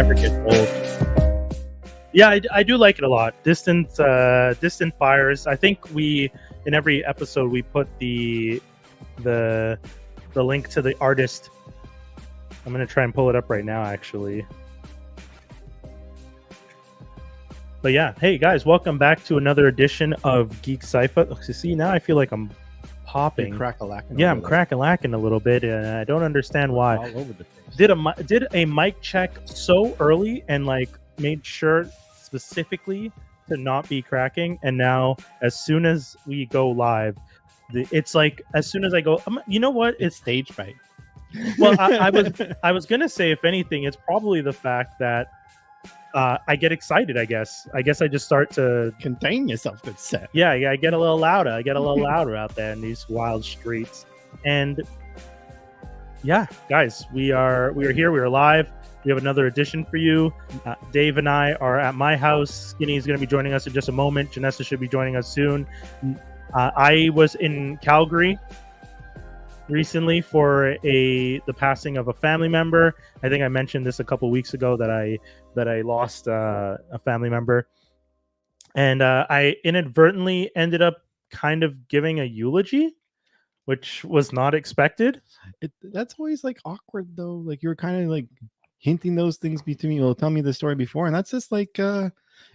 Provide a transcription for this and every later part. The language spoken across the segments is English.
never gets old. Yeah, I do like it a lot. Distant Fires. I think in every episode we put the link to the artist. I'm gonna try and pull it up right now, actually. But yeah, hey guys, welcome back to another edition of Geek Sci-Fi. See, now I feel like I'm popping. Crack-a-lacking. Yeah, I'm crack-a-lacking a little bit, and I don't understand why. All over the place. Did a mic check so early and like made sure specifically to not be cracking, and now as soon as we go live, it's like as soon as I go, you know what? It's stage fright. Well, I was gonna say, if anything, it's probably the fact that I get excited. I guess I just start to Contain yourself. Good set. Yeah, I get a little louder. I get a little louder out there in these wild streets. And yeah, guys, we are here. We are live. We have another edition for you. Dave and I are at my house. Skinny is going to be joining us in just a moment. Janessa should be joining us soon. I was in Calgary recently for the passing of a family member. I think I mentioned this a couple weeks ago that I lost a family member, and I inadvertently ended up kind of giving a eulogy, which was not expected. That's always like awkward though. Like you're kind of like hinting those things between you. Well, tell me the story before, and that's just like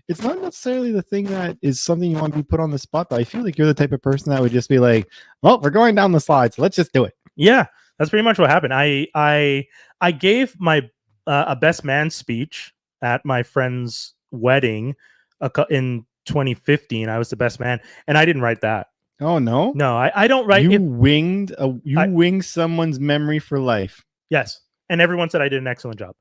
it's not necessarily the thing that is something you want to be put on the spot, but I feel like you're the type of person that would just be like, well, we're going down the slide, so let's just do it. Yeah, that's pretty much what happened. I gave my a best man speech at my friend's wedding in 2015. I was the best man, and I didn't write that. Oh no, I don't write. You winged someone's memory for life. Yes, and everyone said I did an excellent job.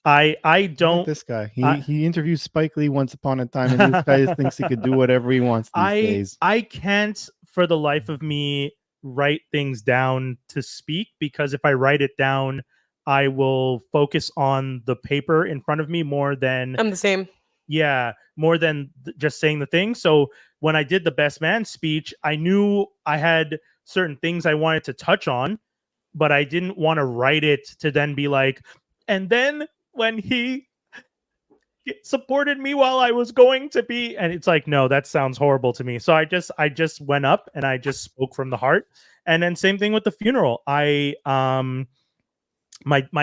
I don't. This guy, he interviewed Spike Lee once upon a time, and this guy thinks he could do whatever he wants these days. I can't for the life of me write things down to speak, because if I write it down, I will focus on the paper in front of me more than I'm the same. Yeah, more than just saying the thing. So when I did the best man speech, I knew I had certain things I wanted to touch on, but I didn't want to write it to then be like, and then when he supported me while I was going to be, and it's like, no, that sounds horrible to me. So I just went up and I just spoke from the heart. And then same thing with the funeral. My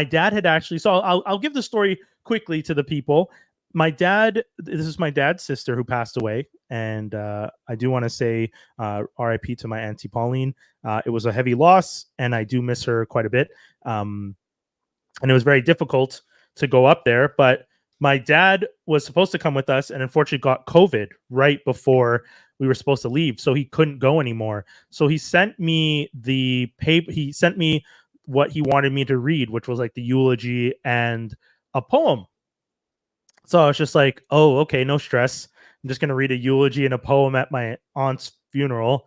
dad had actually, so I'll give the story quickly to the people. This is my dad's sister who passed away, and I do want to say RIP to my auntie Pauline. It was a heavy loss, and I do miss her quite a bit. And it was very difficult to go up there, but my dad was supposed to come with us and unfortunately got COVID right before we were supposed to leave, so he couldn't go anymore. So he sent me the paper. He sent me what he wanted me to read, which was like the eulogy and a poem. So I was just like, oh, okay, no stress. I'm just going to read a eulogy and a poem at my aunt's funeral.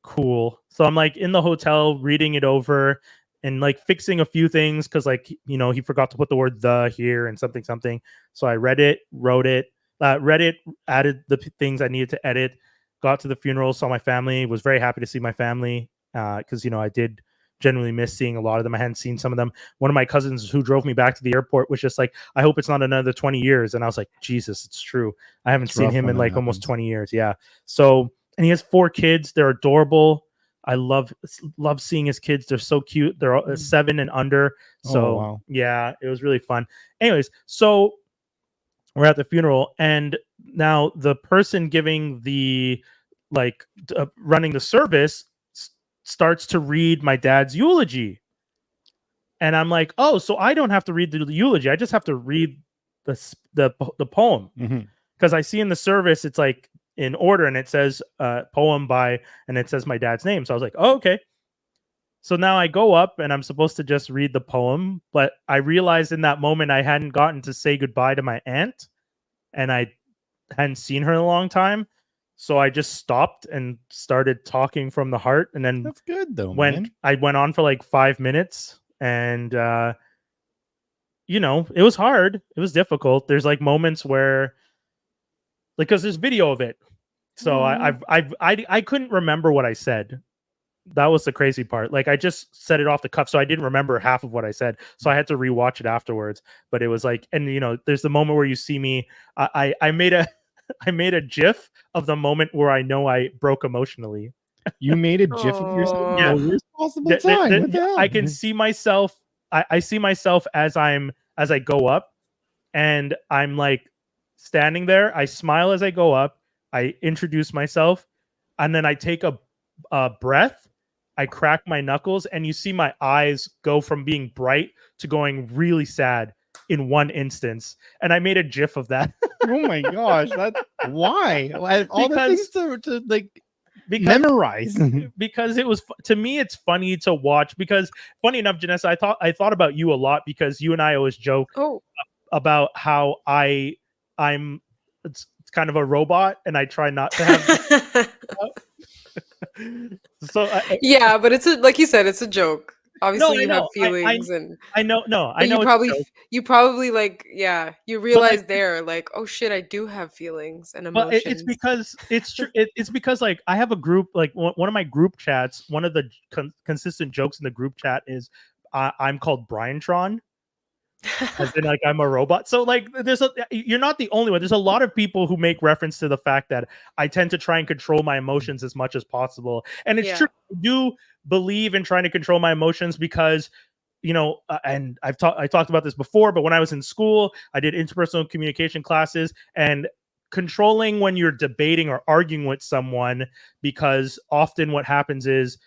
Cool. So I'm like in the hotel reading it over and like fixing a few things because, like, you know, he forgot to put the word "the" here and something. So I read it, wrote it, added the things I needed to edit, got to the funeral, saw my family, was very happy to see my family because, you know, I did genuinely miss seeing a lot of them. I hadn't seen some of them. One of my cousins who drove me back to the airport was just like, I hope it's not another 20 years. And I was like, Jesus, it's true. I haven't seen him in like almost 20 years. Yeah. So, and he has 4 kids. They're adorable. I love seeing his kids. They're so cute. They're 7 and under. So wow. Yeah, it was really fun. Anyways, so we're at the funeral, and now the person giving the running the service starts to read my dad's eulogy. And I'm like, oh, so I don't have to read the eulogy. I just have to read the poem. Because I see in the service, it's like in order, and it says poem by, and it says my dad's name. So I was like, oh, okay. So now I go up and I'm supposed to just read the poem, but I realized in that moment I hadn't gotten to say goodbye to my aunt, and I hadn't seen her in a long time. So I just stopped and started talking from the heart, and then that's good though. I went on for like 5 minutes, and you know, it was hard. It was difficult. There's like moments where, like, because there's video of it, so I couldn't remember what I said. That was the crazy part. Like I just said it off the cuff, so I didn't remember half of what I said. So I had to rewatch it afterwards. But it was like, and there's the moment where you see me. I made a I made a GIF of the moment where I know I broke emotionally. You made a GIF of yourself Oh. the Yeah. worst possible time. What the hell? I can see myself. I see myself as I go up, and I'm like standing there. I smile as I go up. I introduce myself, and then I take a breath. I crack my knuckles, and you see my eyes go from being bright to going really sad in one instance. And I made a GIF of that. Oh my gosh, that's why all the things to like memorize. Because it was to me it's funny to watch, because funny enough, Janessa, I thought about you a lot, because you and I always joke about how I'm it's kind of a robot and I try not to have so yeah, but it's like you said, it's a joke. Obviously, you have feelings, I know you probably like, you realize like, oh shit, I do have feelings and emotions. But it's because it's true. It's because like I have a group, like one of my group chats. One of the consistent jokes in the group chat is I'm called Brian Tron. As in, like, I'm a robot. So like you're not the only one. There's a lot of people who make reference to the fact that I tend to try and control my emotions as much as possible. And it's true. I do believe in trying to control my emotions because and I talked about this before, but when I was in school, I did interpersonal communication classes, and controlling when you're debating or arguing with someone, because often what happens is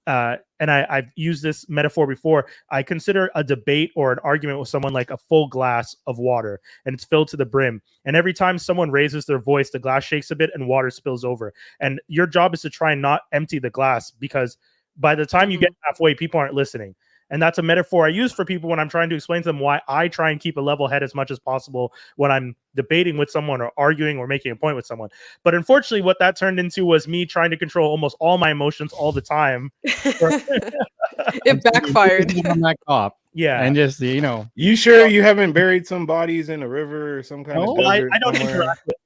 and I've used this metaphor before. I consider a debate or an argument with someone like a full glass of water, and it's filled to the brim. And every time someone raises their voice, the glass shakes a bit and water spills over. And your job is to try and not empty the glass, because by the time you get halfway, people aren't listening. And that's a metaphor I use for people when I'm trying to explain to them why I try and keep a level head as much as possible when I'm debating with someone or arguing or making a point with someone. But unfortunately, what that turned into was me trying to control almost all my emotions all the time. It backfired. On that cop. Yeah. And just, You sure you haven't buried some bodies in a river or some kind of desert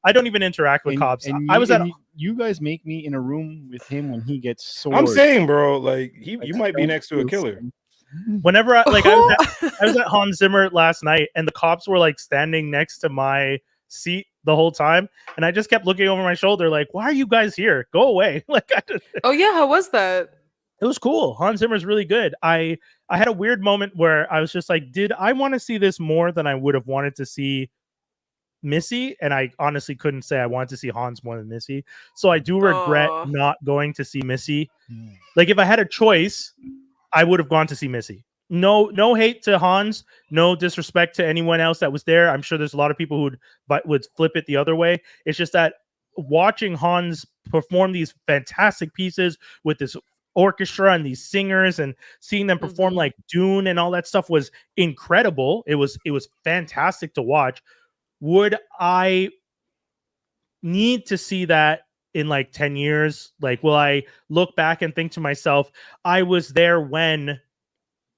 I don't even interact with cops. You guys make me in a room with him when he gets sore. I'm saying, bro, like you might be next to a killer. Whenever I was at Hans Zimmer last night, and the cops were like standing next to my seat the whole time, and I just kept looking over my shoulder like, why are you guys here? Go away. Like, oh yeah, how was that? It was cool. Hans Zimmer's really good. I had a weird moment where I was just like, did I want to see this more than I would have wanted to see Missy? And I honestly couldn't say I wanted to see Hans more than Missy. So I do regret not going to see Missy. Like, if I had a choice, I would have gone to see Missy. No hate to Hans, no disrespect to anyone else that was there. I'm sure there's a lot of people who would flip it the other way. It's just that watching Hans perform these fantastic pieces with this orchestra and these singers, and seeing them perform like Dune and all that stuff was incredible. It was fantastic to watch. Would I need to see that in like 10 years? Like, will I look back and think to myself, I was there when?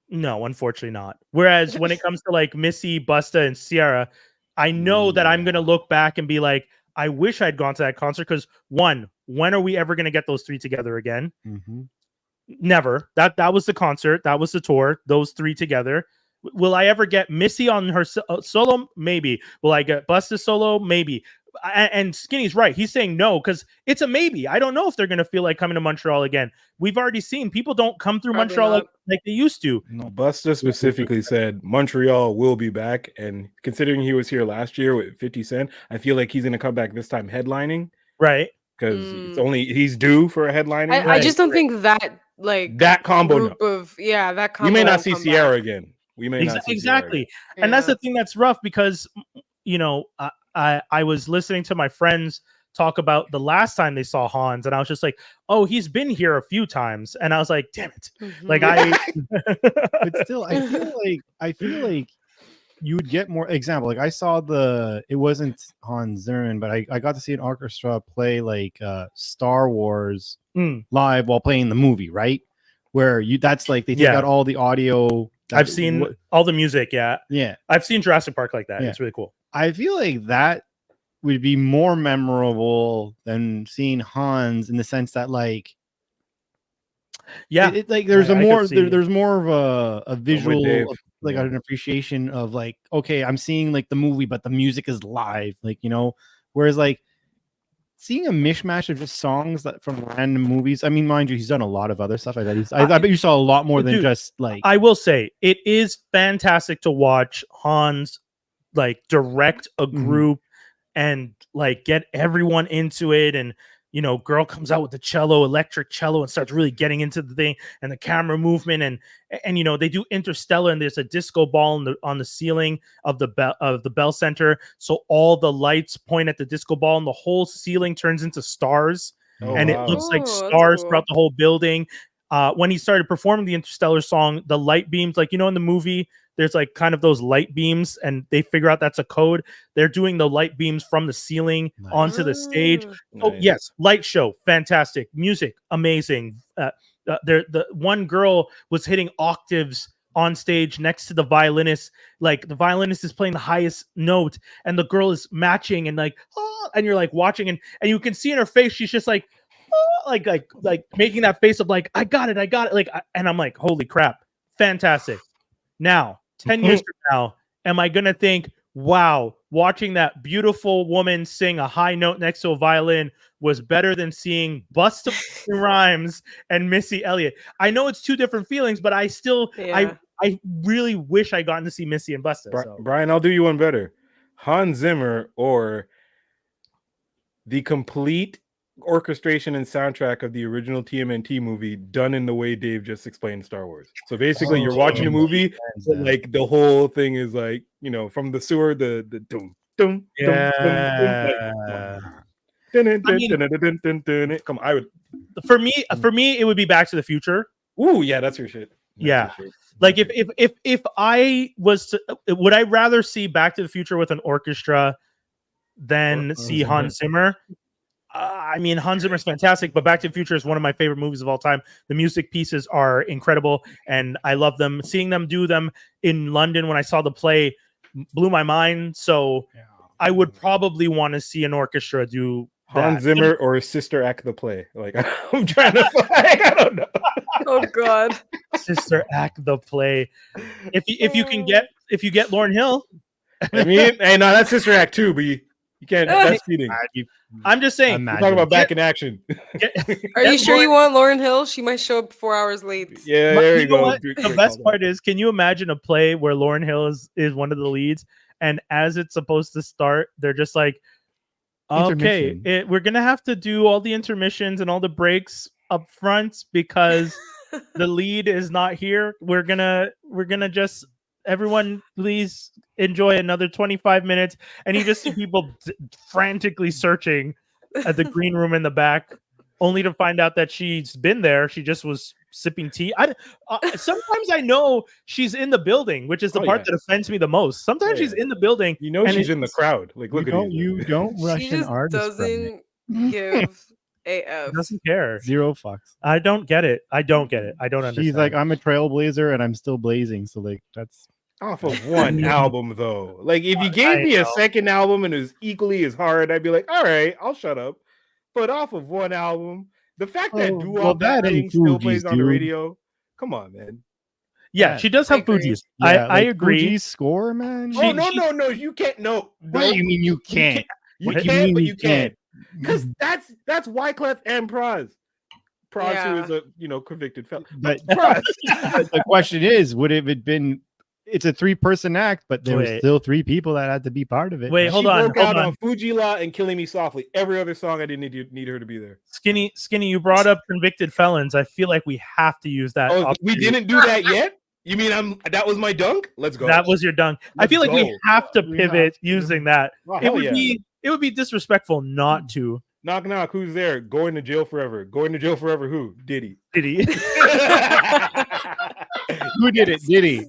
No, unfortunately not. Whereas when it comes to like Missy, Busta, and Ciara, I know that I'm going to look back and be like, I wish I'd gone to that concert, because when are we ever going to get those three together again? Never. That was the concert. That was the tour. Those three together. Will I ever get Missy on her solo? Maybe. Will I get Busta solo? Maybe. And Skinny's right. He's saying no because it's a maybe. I don't know if they're going to feel like coming to Montreal again. We've already seen people don't come through Montreal like they used to. No, Busta specifically said Montreal will be back. And considering he was here last year with 50 Cent, I feel like he's going to come back this time headlining. Right. Because he's due for a headlining. I just don't think that that combo that combo. We may not see Ciara again. We may not see exactly. And that's the thing that's rough, because I was listening to my friends talk about the last time they saw Hans, and I was just like, oh, he's been here a few times, and I was like, damn it. Like but still, I feel like you would get more example. Like I saw it wasn't Hans Zimmerman, but I got to see an orchestra play like Star Wars live while playing the movie, right? Where that's like they take out all the audio. I've seen all the music. Yeah. I've seen Jurassic Park like that. Yeah. It's really cool. I feel like that would be more memorable than seeing Hans, in the sense that like Yeah, like there's I a could more see. there's more of a visual Dave. like Yeah. an appreciation of like, okay, I'm seeing like the movie, but the music is live, like, you know, whereas like seeing a mishmash of just songs that from random movies. I mean, mind you, he's done a lot of other stuff. I bet you saw a lot more than Dude, just like. I will say it is fantastic to watch Hans like direct a group and like get everyone into it, and girl comes out with the cello, electric cello, and starts really getting into the thing, and the camera movement, and they do Interstellar, and there's a disco ball on the ceiling of the Bell Center, so all the lights point at the disco ball, and the whole ceiling turns into stars, Oh, and it wow. looks like Oh, that's stars cool. throughout the whole building. When he started performing the Interstellar song, the light beams, like in the movie, there's like kind of those light beams, and they figure out that's a code. They're doing the light beams from the ceiling onto the stage. Oh Nice. yes, light show, fantastic. Music, amazing. The one girl was hitting octaves on stage next to the violinist. Like the violinist is playing the highest note, and the girl is matching, and like, oh, and you're like watching, and you can see in her face, she's just like, oh, like making that face of like, I got it, like, and I'm like, holy crap, fantastic. Now, 10 years from now, am I gonna think, wow, watching that beautiful woman sing a high note next to a violin was better than seeing Busta Rhymes and Missy Elliott? I know it's two different feelings, but I still, Yeah. I really wish I gotten to see Missy and Busta. So. Brian, I'll do you one better. Hans Zimmer or the complete orchestration and soundtrack of the original TMNT movie done in the way Dave just explained Star Wars. So basically you're watching a movie, but like the whole thing is like, from the sewer, the dum dum Yeah. Come on, I would. For me, it would be Back to the Future. Ooh, yeah, that's your shit. That's your shit. Like if I was to, would I rather see Back to the Future with an orchestra than see Hans Zimmer? I mean, Hans Zimmer is fantastic, but Back to the Future is one of my favorite movies of all time. The music pieces are incredible, and I love them. Seeing them do them in London when I saw the play blew my mind. So I would probably want to see an orchestra do Hans Zimmer or Sister Act the play. Like I'm trying to I don't know. Oh God. Sister Act the play. If you get Lauryn Hill. I mean, hey, no, that's Sister Act too, but you can't. That's cheating. I'm just saying. We're talking about back in action. Are you sure you want Lauryn Hill? She might show up 4 hours late. Yeah, there you go. The best part is, can you imagine a play where Lauryn Hill is one of the leads, and as it's supposed to start, they're just like, okay, we're gonna have to do all the intermissions and all the breaks up front because the lead is not here. We're gonna just, everyone please enjoy another 25 minutes, and you just see people frantically searching at the green room in the back, only to find out that she's been there. She just was sipping tea. Sometimes I know she's in the building, which is the part that offends me the most. Sometimes she's in the building, and she's in the crowd. Like, look at you don't rush an artist. Doesn't give AF. Doesn't care. Zero fucks. I don't get it. I don't understand. She's like, I'm a trailblazer and I'm still blazing. So like that's off of one album though. Like if you gave me a second album and it was equally as hard, I'd be like, all right, I'll shut up. But off of one album, the fact that that thing still plays on the radio, come on, man. Yeah, she does have Fuji's. I agree. Fuji's score, man. Oh no, you can't. No, what do you mean you can't? You can, but you can't. Because that's Wyclef and Praz. Praz, who is a convicted felon. But the question is, would it have been? It's a 3-person act, but there were still 3 people that had to be part of it. Wait, hold on. Broke out on Fuji La and Killing Me Softly. Every other song, I didn't need her to be there. Skinny, you brought up convicted felons. I feel like we have to use that. Oh, we didn't do that yet? You mean that was my dunk? Let's go. That was your dunk. I feel like we have to pivot using that. It would be disrespectful not to. Knock knock. Who's there? Going to jail forever. Going to jail forever. Who? Diddy. Who did it? Diddy.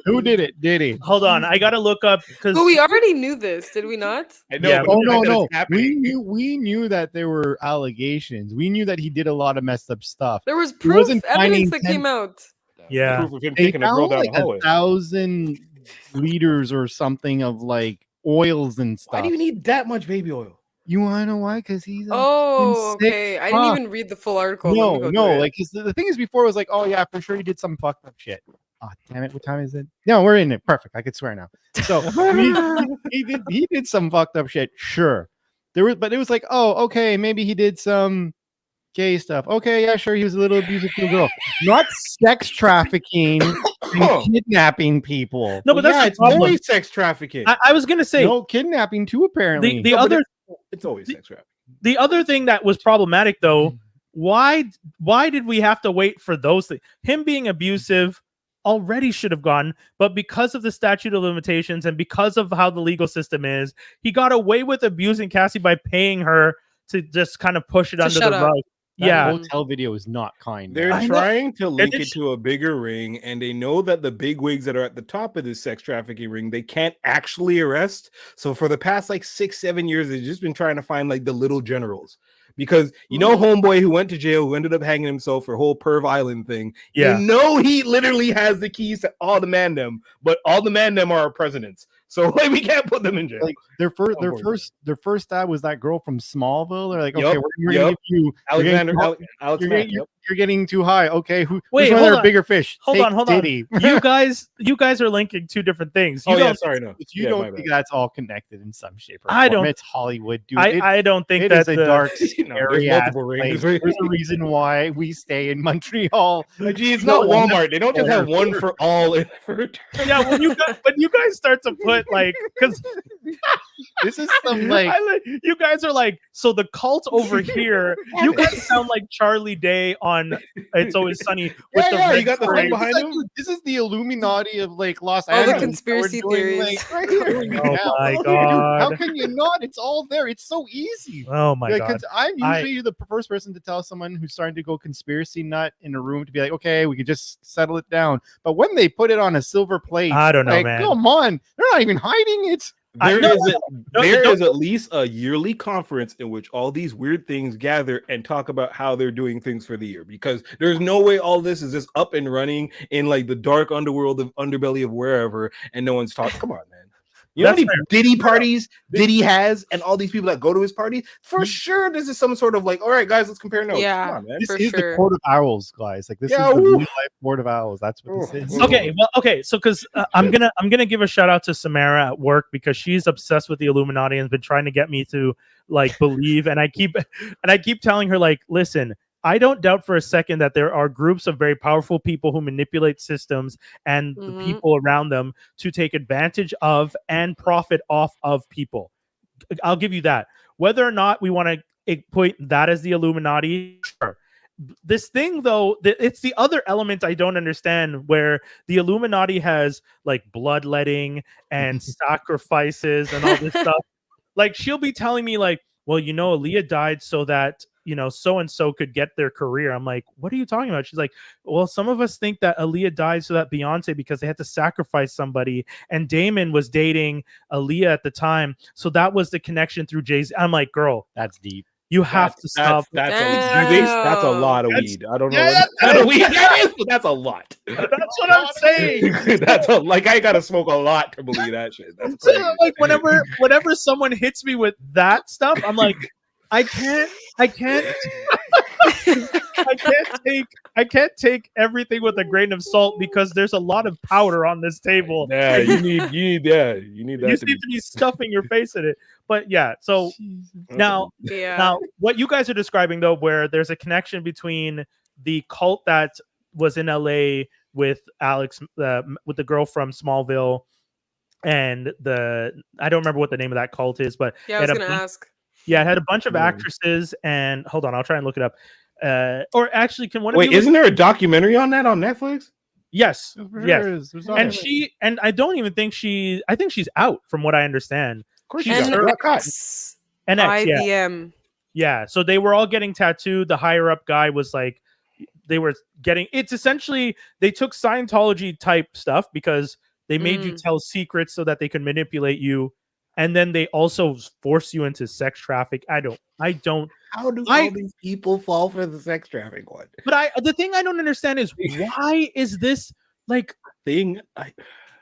Who did it? Diddy. Hold on, I gotta look up because. But we already knew this, did we not? I know. Yeah, no. We knew that there were allegations. We knew that he did a lot of messed up stuff. There was proof, evidence that came out. Yeah, proof of him taking a girl down the hallway. 1,000 liters or something of like oils and stuff. Why do you need that much baby oil? You want to know why? Because he's Oh, sick okay. I didn't fuck. even read the full article. Let me No, go no. through it. Like the thing is, before it was like, oh yeah, for sure he did some fucked up shit. Oh damn it! What time is it? No, we're in it. Perfect. I could swear now. So he did some fucked up shit. Sure, but it was like, oh okay, maybe he did some gay stuff. Okay, yeah, sure. He was a little abusive to a girl, not sex trafficking and kidnapping people. No, but that's yeah, the it's problem. always sex trafficking. I was gonna say No, kidnapping too. Apparently, the No, but other it's always sex trafficking. the other thing that was problematic though, why did we have to wait for those things? Him being abusive already should have gone, but because of the statute of limitations and because of how the legal system is, he got away with abusing Cassie by paying her to just kind of push it To under shut the up. rug. that Yeah, hotel video is not kind. They're I know. trying to link And it to a bigger ring, and they know that the big wigs that are at the top of this sex trafficking ring, they can't actually arrest. So for the past like 6-7 years, they've just been trying to find like the little generals. Because you know, homeboy who went to jail, who ended up hanging himself for whole Perv Island thing. Yeah. You know, he literally has the keys to all the mandem, but all the mandem are our presidents. So like, we can't put them in jail. Like their first stab was that girl from Smallville. They're like, Yup, okay, we're gonna yup. give you Alexander, you're getting, Alex you're, Mack, getting, yep. you're getting too high. Okay, Wait, who's one of hold their on. bigger fish? Hold Take on. Diddy. You guys are linking two different things. You Oh yeah, don't sorry, no. If you Yeah, don't my think bad. that's all connected in some shape or I form, don't- it's Hollywood, dude. I don't think It that is a the- dark, No, there's scary ass multiple rings. place. There's a reason why we stay in Montreal. Gee, it's not Walmart. They don't just have one for all. Yeah, when you guys start to put like, because This is some like you guys are like, so the cult over here. You guys sound like Charlie Day on It's Always Sunny with the red you got the string. thing behind him. this is the Illuminati of like Los All the Angeles. conspiracy theories. Right here. Oh my Dude, God. how can you not? It's all there. It's so easy. Oh my Yeah, god! 'cause I'm usually the first person to tell someone who's starting to go conspiracy nut in a room to be like, okay, we could just settle it down. But when they put it on a silver plate, I don't know, like, man. come on, they're not even hiding it. There No, is at least a yearly conference in which all these weird things gather and talk about how they're doing things for the year, because there's no way all this is just up and running in like the dark underworld of underbelly of wherever, and no one's talking. Come on, man. You know how That's many Diddy parties Diddy has, and all these people that go to his parties? For sure, this is some sort of like, all right, guys, let's compare notes. Yeah. Come on, man. This For is the sure. Court of Owls, guys. Like this Yeah, is the woo. real life Court of Owls. That's what this is. Ooh. Okay, so because I'm gonna give a shout out to Samara at work because she's obsessed with the Illuminati and has been trying to get me to like believe, and I keep telling her like, listen, I don't doubt for a second that there are groups of very powerful people who manipulate systems and the Mhm. people around them to take advantage of and profit off of people. I'll give you that. Whether or not we want to point that as the Illuminati, sure. This thing though, it's the other element I don't understand, where the Illuminati has like bloodletting and sacrifices and all this stuff. Like she'll be telling me like, well, you know, Aaliyah died so that, you know, so and so could get their career. I'm like, what are you talking about? She's like, well, some of us think that Aaliyah died so that Beyonce, because they had to sacrifice somebody, and Damon was dating Aaliyah at the time, so that was the connection through Jay-Z. I'm like, girl, That's deep. you have to stop. That's Damn. a lot of That's- weed. I don't know. yeah, What kind of weed that is, but that's a lot. That's what I'm saying. That's like I gotta smoke a lot to believe that shit. That's So, crazy. like whenever someone hits me with that stuff, I'm like, I can't I can't take everything with a grain of salt because there's a lot of powder on this table. Yeah, you need that. You to seem to be stuffing your face in it. But yeah, so now Yeah. what you guys are describing though, where there's a connection between the cult that was in LA with Alex, with the girl from Smallville, and I don't remember what the name of that cult is, but Yeah, I was it had gonna a ask. Yeah, it had a bunch of Mm. actresses, and hold on, I'll try and look it up. Or actually, can one of wait, you isn't there a documentary on that on Netflix? Yes, yes. There's And I don't even think I think she's out from what I understand. Of course, She's you got early- got caught. NX, yeah, IBM. yeah. So they were all getting tattooed. The higher up guy was like, they were getting. It's essentially they took Scientology type stuff because they made you tell secrets so that they could manipulate you, and then they also force you into sex traffic. I don't. How do all these people fall for the sex traffic one But the thing I don't understand is why is this like thing?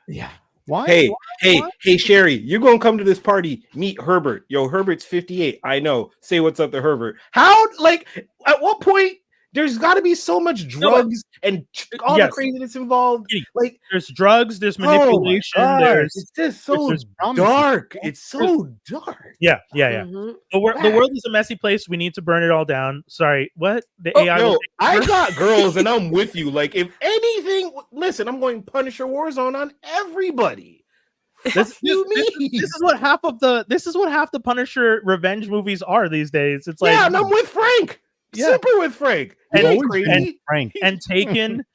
yeah. Why? Hey, Sherry, you're gonna come to this party. Meet Herbert. Yo, Herbert's 58. I know. Say what's up to Herbert. How? Like, at what point? There's got to be so much drugs and all the craziness involved. Like, there's drugs, there's oh my manipulation, God, there's it's just so there's dark. It's so dark. yeah. Mhm. The world is a messy place. We need to burn it all down. Sorry, what? The AI. Yo, will I got girls, and I'm with you. Like, if anything, listen, I'm going Punisher Warzone on everybody. This is what half the Punisher revenge movies are these days. It's like, yeah, and I'm with Frank. Yeah. Super with Frank. He And ain't always been crazy. Frank. and Taken.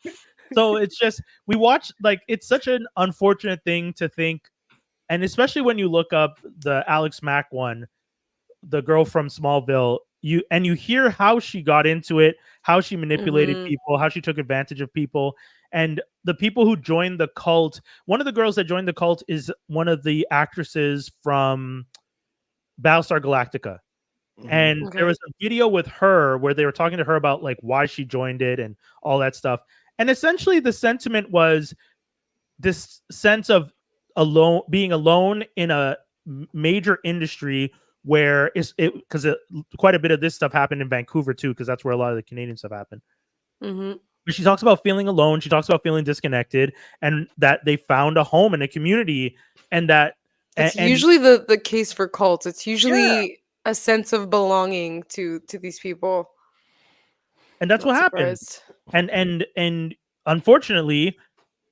So it's just we watch, like, it's such an unfortunate thing to think, and especially when you look up the Alex Mack one, the girl from Smallville, you hear how she got into it, how she manipulated Mhm. people, how she took advantage of people, and the people who joined the cult. One of the girls that joined the cult is one of the actresses from Battlestar Galactica. And there Okay. was a video with her where they were talking to her about like why she joined it and all that stuff. And essentially the sentiment was this sense of being alone in a major industry where because quite a bit of this stuff happened in Vancouver too, because that's where a lot of the Canadian stuff happened. Mhm. But she talks about feeling alone. She talks about feeling disconnected, and that they found a home and a community, and that It's and usually the case for cults. It's usually a sense of belonging to these people. and that's Not what happened. surprised. And unfortunately,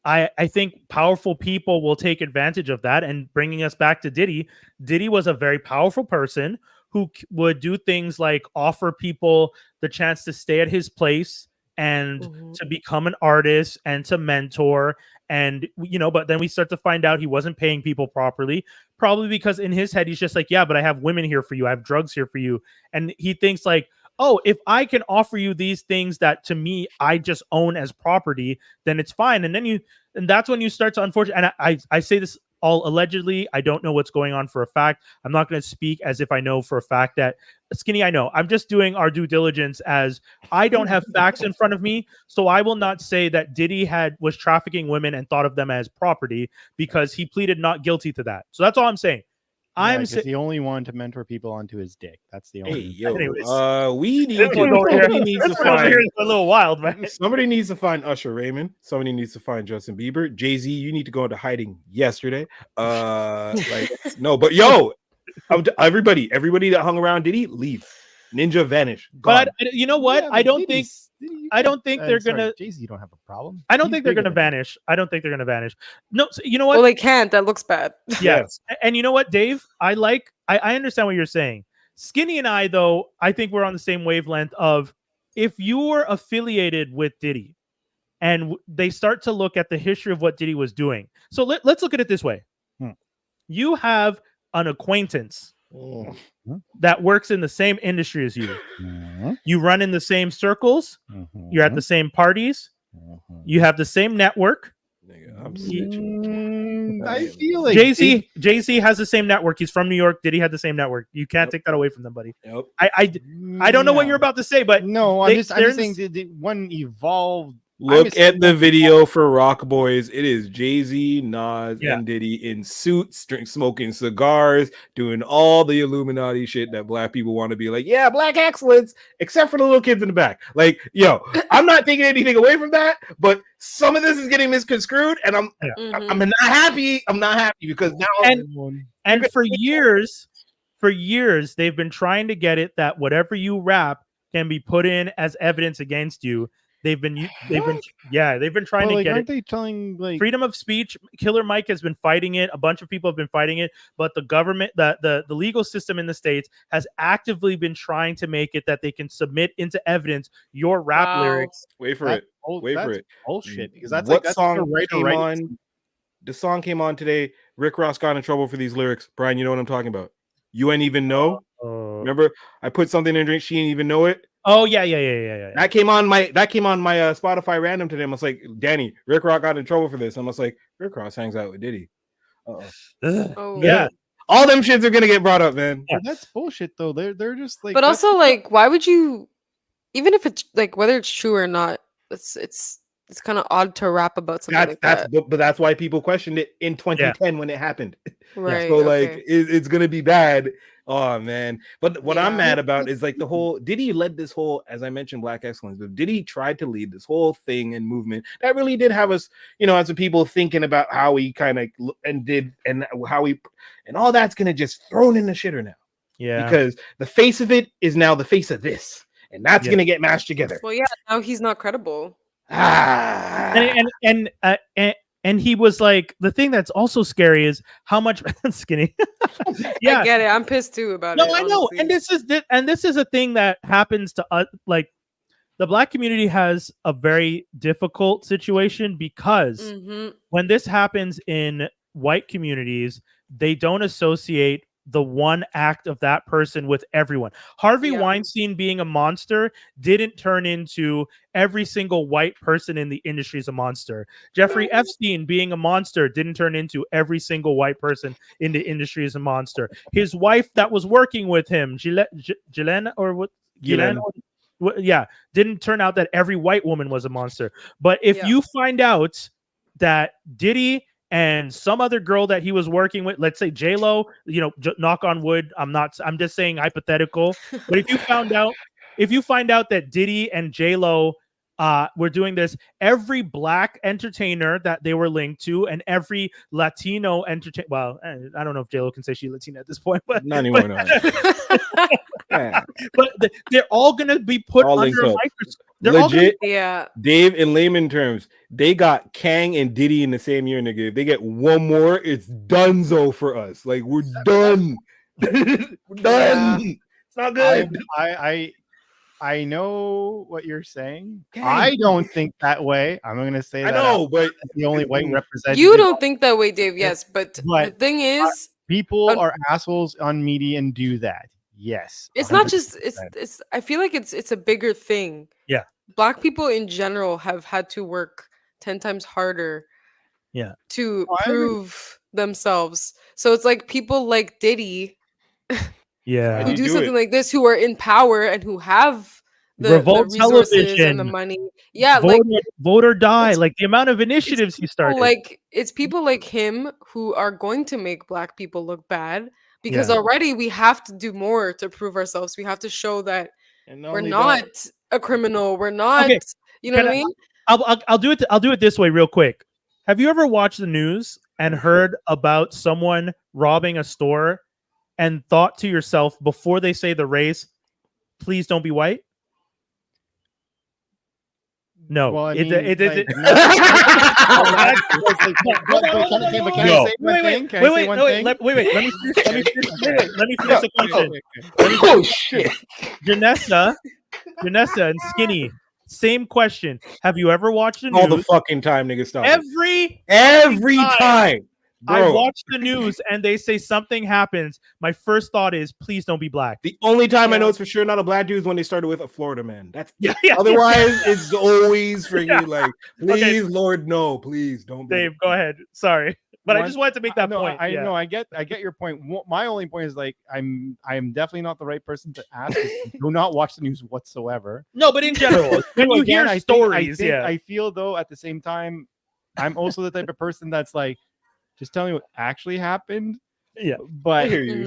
I think powerful people will take advantage of that. And bringing us back to Diddy, Diddy was a very powerful person who would do things like offer people the chance to stay at his place and Mhm. to become an artist and to mentor. And, but then we start to find out he wasn't paying people properly, probably because in his head, he's just like, yeah, but I have women here for you. I have drugs here for you. And he thinks like, oh, if I can offer you these things that to me, I just own as property, then it's fine. And that's when you start to, unfortunately, and I say this all allegedly. I don't know what's going on for a fact. I'm not going to speak as if I know for a fact that Skinny. I know. I'm just doing our due diligence, as I don't have facts in front of me, so I will not say that Diddy was trafficking women and thought of them as property, because he pleaded not guilty to that. So that's all I'm saying. I'm saying he only wanted to mentor people onto his dick. That's the Hey, only. yo, Anyways. we need This one's over here. somebody needs to This one's over here find is a little wild, man. somebody needs to find Usher Raymond. Somebody needs to find Justin Bieber. Jay-Z, you need to go into hiding yesterday. No, but yo, everybody that hung around Diddy, leave. Ninja vanish. Gone. But you know what? Yeah, I but don't think Diddy's- Diddy, I don't think they're sorry, gonna. Jay-Z, you don't have a problem. I don't He's think they're bigger gonna than him. vanish. I don't think they're gonna vanish. No, so you know what? Well, they can't. That looks bad. Yes. And you know what, Dave? I understand what you're saying. Skinny and I, though, I think we're on the same wavelength of, if you're affiliated with Diddy and they start to look at the history of what Diddy was doing. So let's look at it this way. You have an acquaintance that works in the same industry as you. You run in the same circles. You're at the same parties. You have the same network. Nigga, I'm snitching. I feel like Jay-Z has the same network. He's from New York. Diddy had the same network. You can't take that away from them, buddy. Yep. I don't know what you're about to say, but No, I'm they- just they're saying one evolved. Look at the video for Rock Boys. It is Jay-Z, Nas, Yeah. and Diddy in suits, smoking cigars, doing all the Illuminati shit that black people want to be like, yeah, black excellence, except for the little kids in the back. Like, yo, I'm not taking anything away from that, but some of this is getting misconstrued, and I'm not happy. I'm not happy because now and for years they've been trying to get it that whatever you rap can be put in as evidence against you. They've been trying to get aren't it. they telling like Freedom of speech. Killer Mike has been fighting it. A bunch of people have been fighting it, but the government, the legal system in the States has actively been trying to make it that they can submit into evidence your rap lyrics. Wait for it. bullshit, because that's what like song came on. The song came on today. Rick Ross got in trouble for these lyrics. Brian, you know what I'm talking about. You ain't even know. Remember, I put something in a drink. She didn't even know it. Oh yeah. That came on my Spotify random today. I was like, Danny, Rick Ross got in trouble for this. I was like, Rick Ross hangs out with Diddy. Yeah. All them shits are gonna get brought up, man. But that's bullshit though. They're just like. But also, like, why would you, even if it's like whether it's true or not, it's it's kind of odd to rap about something like that. But that's why people questioned it in 2010 when it happened. Right. So like okay. it's gonna be bad. Oh man. But what I'm Yeah. mad about is like the whole Diddy led this whole, as I mentioned, Black excellence, but Diddy tried to lead this whole thing and movement that really did have us, as a people thinking about how he kind of and did and how he and all that's gonna just thrown in the shitter now. Yeah. Because the face of it is now the face of this, and that's gonna get mashed together. Well, yeah. Now he's not credible. And he was like, the thing that's also scary is how much skinny. Yeah, I get it. I'm pissed too about it. No, I know, honestly. and this is a thing that happens to us. Like, the Black community has a very difficult situation because Mhm. when this happens in white communities, they don't associate the one act of that person with everyone. Harvey Yeah. Weinstein being a monster didn't turn into every single white person in the industry is a monster. Jeffrey Epstein being a monster didn't turn into every single white person in the industry is a monster. His wife that was working with him, Ghislaine or what? Ghislaine. Yeah, didn't turn out that every white woman was a monster. But if Yeah. you find out that Diddy and some other girl that he was working with, let's say J-Lo, knock on wood, I'm just saying hypothetical. But if you find out that Diddy and J-Lo were doing this, every Black entertainer that they were linked to and every Latino entertainer, well, I don't know if J-Lo can say she's Latina at this point, but Not anymore. No. Yeah. but they're all gonna be put All under linked a up. microscope. They're all gonna- Legit, Yeah. Dave, in layman terms, they got Kang and Diddy in the same year, nigga. If they get one more, it's donezo for us. Like, we're done. We're done. It's not good. I know what you're saying. Kang. I don't think that way. I'm going to say I that know, but the only white representative. You don't think that way, Dave. Yes, but the thing is, people are assholes on media and do that. Yes, it's not just 100%. it's I feel like it's a bigger thing. Yeah. Black people in general have had to work 10 times harder to I agree. prove themselves. So it's like people like Diddy yeah. who you do do something it? like this, who are in power and who have the Revolt resources and the Television. money. Yeah, like vote or die. it's- Like the amount of initiatives he started. it's people like him who are going to make Black people look bad because Yeah. already we have to do more to prove ourselves. We have to show that And we're only not that, a criminal. We're not, Okay, you know what I mean? I'll do it. I'll do it this way, real quick. Have you ever watched the news and heard about someone robbing a store and thought to yourself before they say the race, please don't be white? No. Well, I It- mean, it- it- like, it- no. Hold on, Can I no. say one thing? Can I Wait, say wait, one no, thing? Let me finish the question. oh shit! Janessa and Skinny, same question. Have you ever watched the All the news? fucking time, nigga. Stop. Every time. I Bro, watch the news and they say something happens, my first thought is, please don't be Black. the only time I Yeah. know it's for sure not a Black dude is when they started with a Florida man. That's Yeah. otherwise it's always freaking like, Okay. please, Lord, no, please don't. Be Dave, go ahead. Sorry, but I One- just wanted to make that no, point. I Yeah. know. I get your point. My only point is like I'm definitely not the right person to ask. Do not watch the news whatsoever. No, but in general, when you Again, hear stories, I feel though at the same time, I'm also the type of person that's like, just tell me what actually happened. Yeah. But I hear you.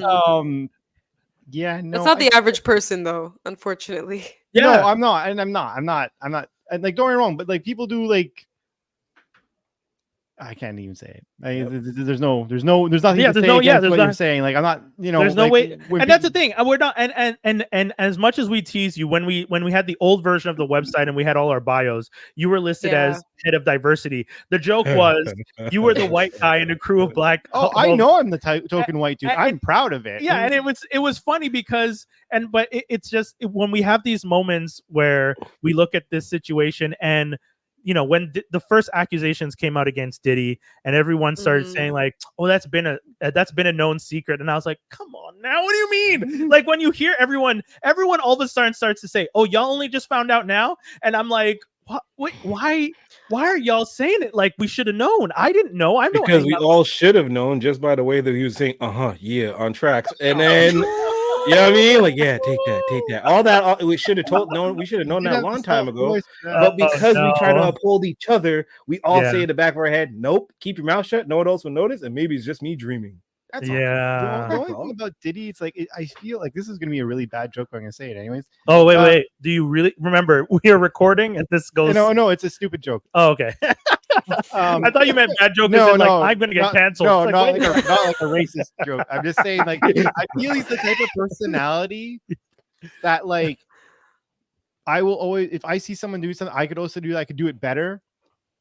yeah, no, That's not the average person, though, unfortunately. No, Yeah. I'm not, and I'm not. And like, don't get me wrong, but like people do like. I can't even say it. There's nothing. Yeah, to there's say no- against there's what not- you're saying. Like I'm not. There's no like, way, when and that's the thing. We're not, and as much as we tease you, when we had the old version of the website and we had all our bios, you were listed as head of diversity. The joke was you were the white guy in a crew of Black. Oh, I know I'm the token white dude. I'm proud of it. Yeah, and it was funny because it's just when we have these moments where we look at this situation and when the first accusations came out against Diddy and everyone started saying like, oh, that's been a known secret, and I was like, come on now, what do you mean? Like when you hear everyone all of a sudden starts to say, oh, y'all only just found out now, and I'm like, what? Wait, why are y'all saying it? Like we should have known. I didn't know. I know because we all should have known just by the way that he was saying, yeah, on tracks, and then You know what I mean? Like, yeah, take that. All that we should have known. We should have known Did that a have the long time soft ago. voice, But because we try to no. uphold each other, we all Yeah. say in the back of our head, "Nope, keep your mouth shut. No one else will notice, and maybe it's just me dreaming." That's all. Yeah. The only thing about Diddy, it's like I feel like this is gonna be a really bad joke. But I'm gonna say it anyways. Oh wait. Do you really remember we are recording and this goes? No, it's a stupid joke. Oh, okay. I thought you meant bad joke. No, No, like no, I'm gonna get not- canceled. No, It's not like, like not like a racist joke. I'm just saying, like, I feel he's the type of personality that, like, I will always, if I see someone do something, I could also do that. I could do it better.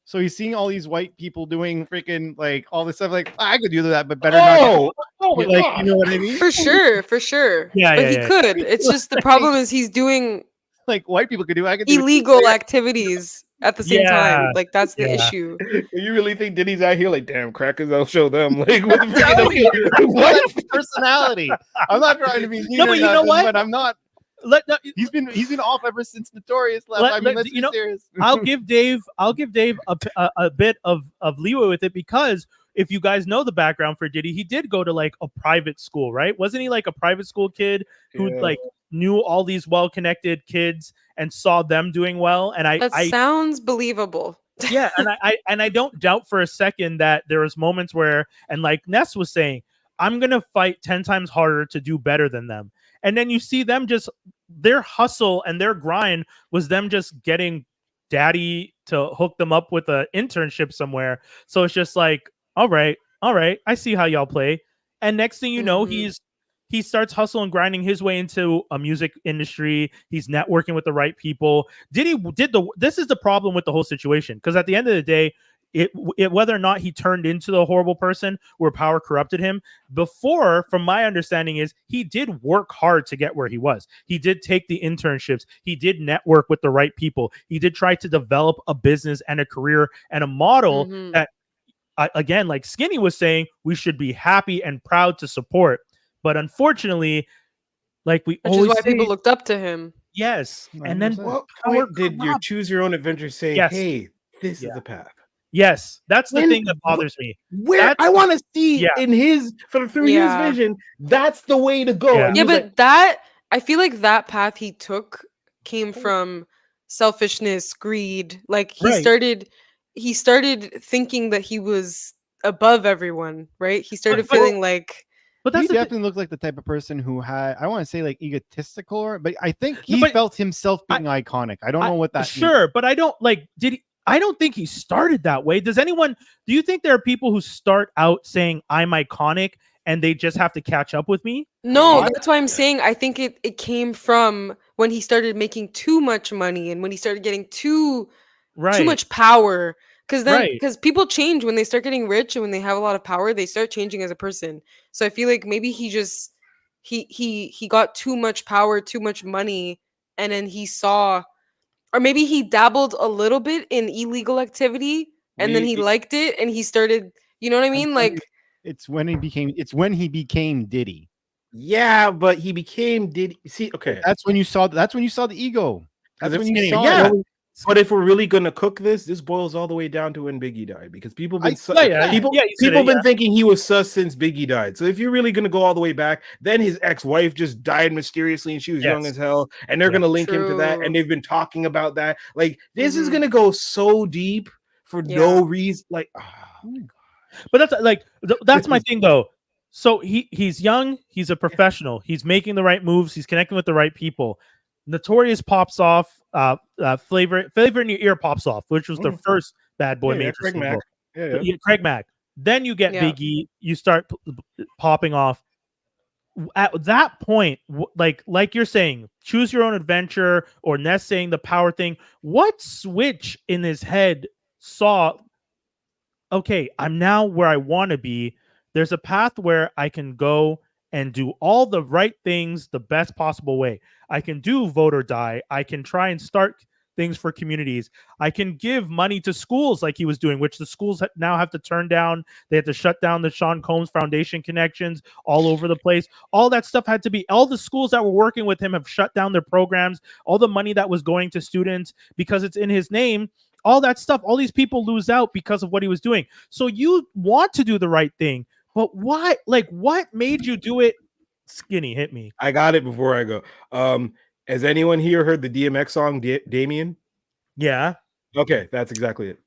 So he's seeing all these white people doing freaking like all this stuff. Like, I could do that, but better not. Oh my Like, gosh. you know what I mean? For sure. Yeah, but yeah, he yeah. could. It's just the problem is he's doing Like white people could do. I could do it. illegal activities at the same time. Yeah, Like that's the yeah. issue. You really think Diddy's out here like, damn crackers? I'll show them. Like, what the I'm telling you, what? that's his personality. I'm not trying to be mean No, but or you know nothing, what? But I'm not. no, He's been off ever since Notorious left. I mean, let- let's you be know, serious. I'll give Dave a bit of leeway with it because if you guys know the background for Diddy, he did go to like a private school, right? Wasn't he like a private school kid who Yeah. like knew all these well-connected kids and saw them doing well? And That sounds believable. yeah, and I don't doubt for a second that there was moments where, and like Ness was saying, I'm gonna fight 10 times harder to do better than them. And then you see them just their hustle and their grind was them just getting daddy to hook them up with an internship somewhere. So it's just like, all right, I see how y'all play. And next thing you know, Mhm. he starts hustling, grinding his way into a music industry. He's networking with the right people. This is the problem with the whole situation. Because at the end of the day, it whether or not he turned into the horrible person where power corrupted him before, from my understanding, is he did work hard to get where he was. He did take the internships. He did network with the right people. He did try to develop a business and a career and a model Mhm. that, again, like Skinny was saying, we should be happy and proud to support. But unfortunately, like we Which is always why say, people looked up to him. yes. And then 100%. What power point did your corrupt. choose your own adventure say, Yes. hey, this Yeah. is the path? Yes, that's the When- thing that bothers me. Where That's- I want to see yeah. in his through Yeah. his vision, that's the way to go. Yeah. And he Yeah, was but like, that I feel like that path he took came from selfishness, greed. Like Right. he started thinking that he was above everyone, right? He started but- feeling like But He that's the thing. definitely looked like the type of person who had, I want to say like egotistical, but I think No, he but felt himself being iconic. I don't know what that means. Sure, but I don't like. I don't think he started that way. Does anyone? Do you think there are people who start out saying I'm iconic and they just have to catch up with me? no, What? that's why I'm saying I think it came from when he started making too much money and when he started getting too Right. much power. Right. Because people change when they start getting rich and when they have a lot of power, they start changing as a person. So I feel like maybe he just he got too much power, too much money, and then he saw, or maybe he dabbled a little bit in illegal activity and then he liked it and he started, you know what I mean? I'm telling Like It's when he became Diddy. yeah, but he became Diddy. See, okay. That's when you saw the ego. That's when you saw yeah. it. But if we're really gonna cook this boils all the way down to when Biggie died, because people been you people said it, been thinking he was sus since Biggie died. So if you're really gonna go all the way back, then his ex-wife just died mysteriously and she was young Yes. as hell, and they're Yeah. gonna link him to that, True. and they've been talking about that. Like this is Mhm. gonna go so deep for no reason. Like, But that's like that's my thing though. So he's young, he's a professional, he's making the right moves, he's connecting with the right people. Notorious pops off, flavor in your ear pops off, which was the first Bad Boy major Craig single. Mack. Yeah. Yeah, Craig Mack. Then you get Yeah. Biggie, you start popping off. At that point, like you're saying, choose your own adventure, or Ness saying the power thing. What switch in his head saw? Okay, I'm now where I want to be. There's a path where I can go and do all the right things the best possible way. I can do vote or die. I can try and start things for communities. I can give money to schools like he was doing, which the schools now have to turn down. They had to shut down the Sean Combs Foundation connections all over the place. All that stuff had to be, all the schools that were working with him have shut down their programs. All the money that was going to students because it's in his name. All that stuff, all these people lose out because of what he was doing. So you want to do the right thing, but why? Like, what made you do it Skinny, hit me. I got it before I go. Has anyone here heard the DMX song Damien? Yeah. Okay, that's exactly it.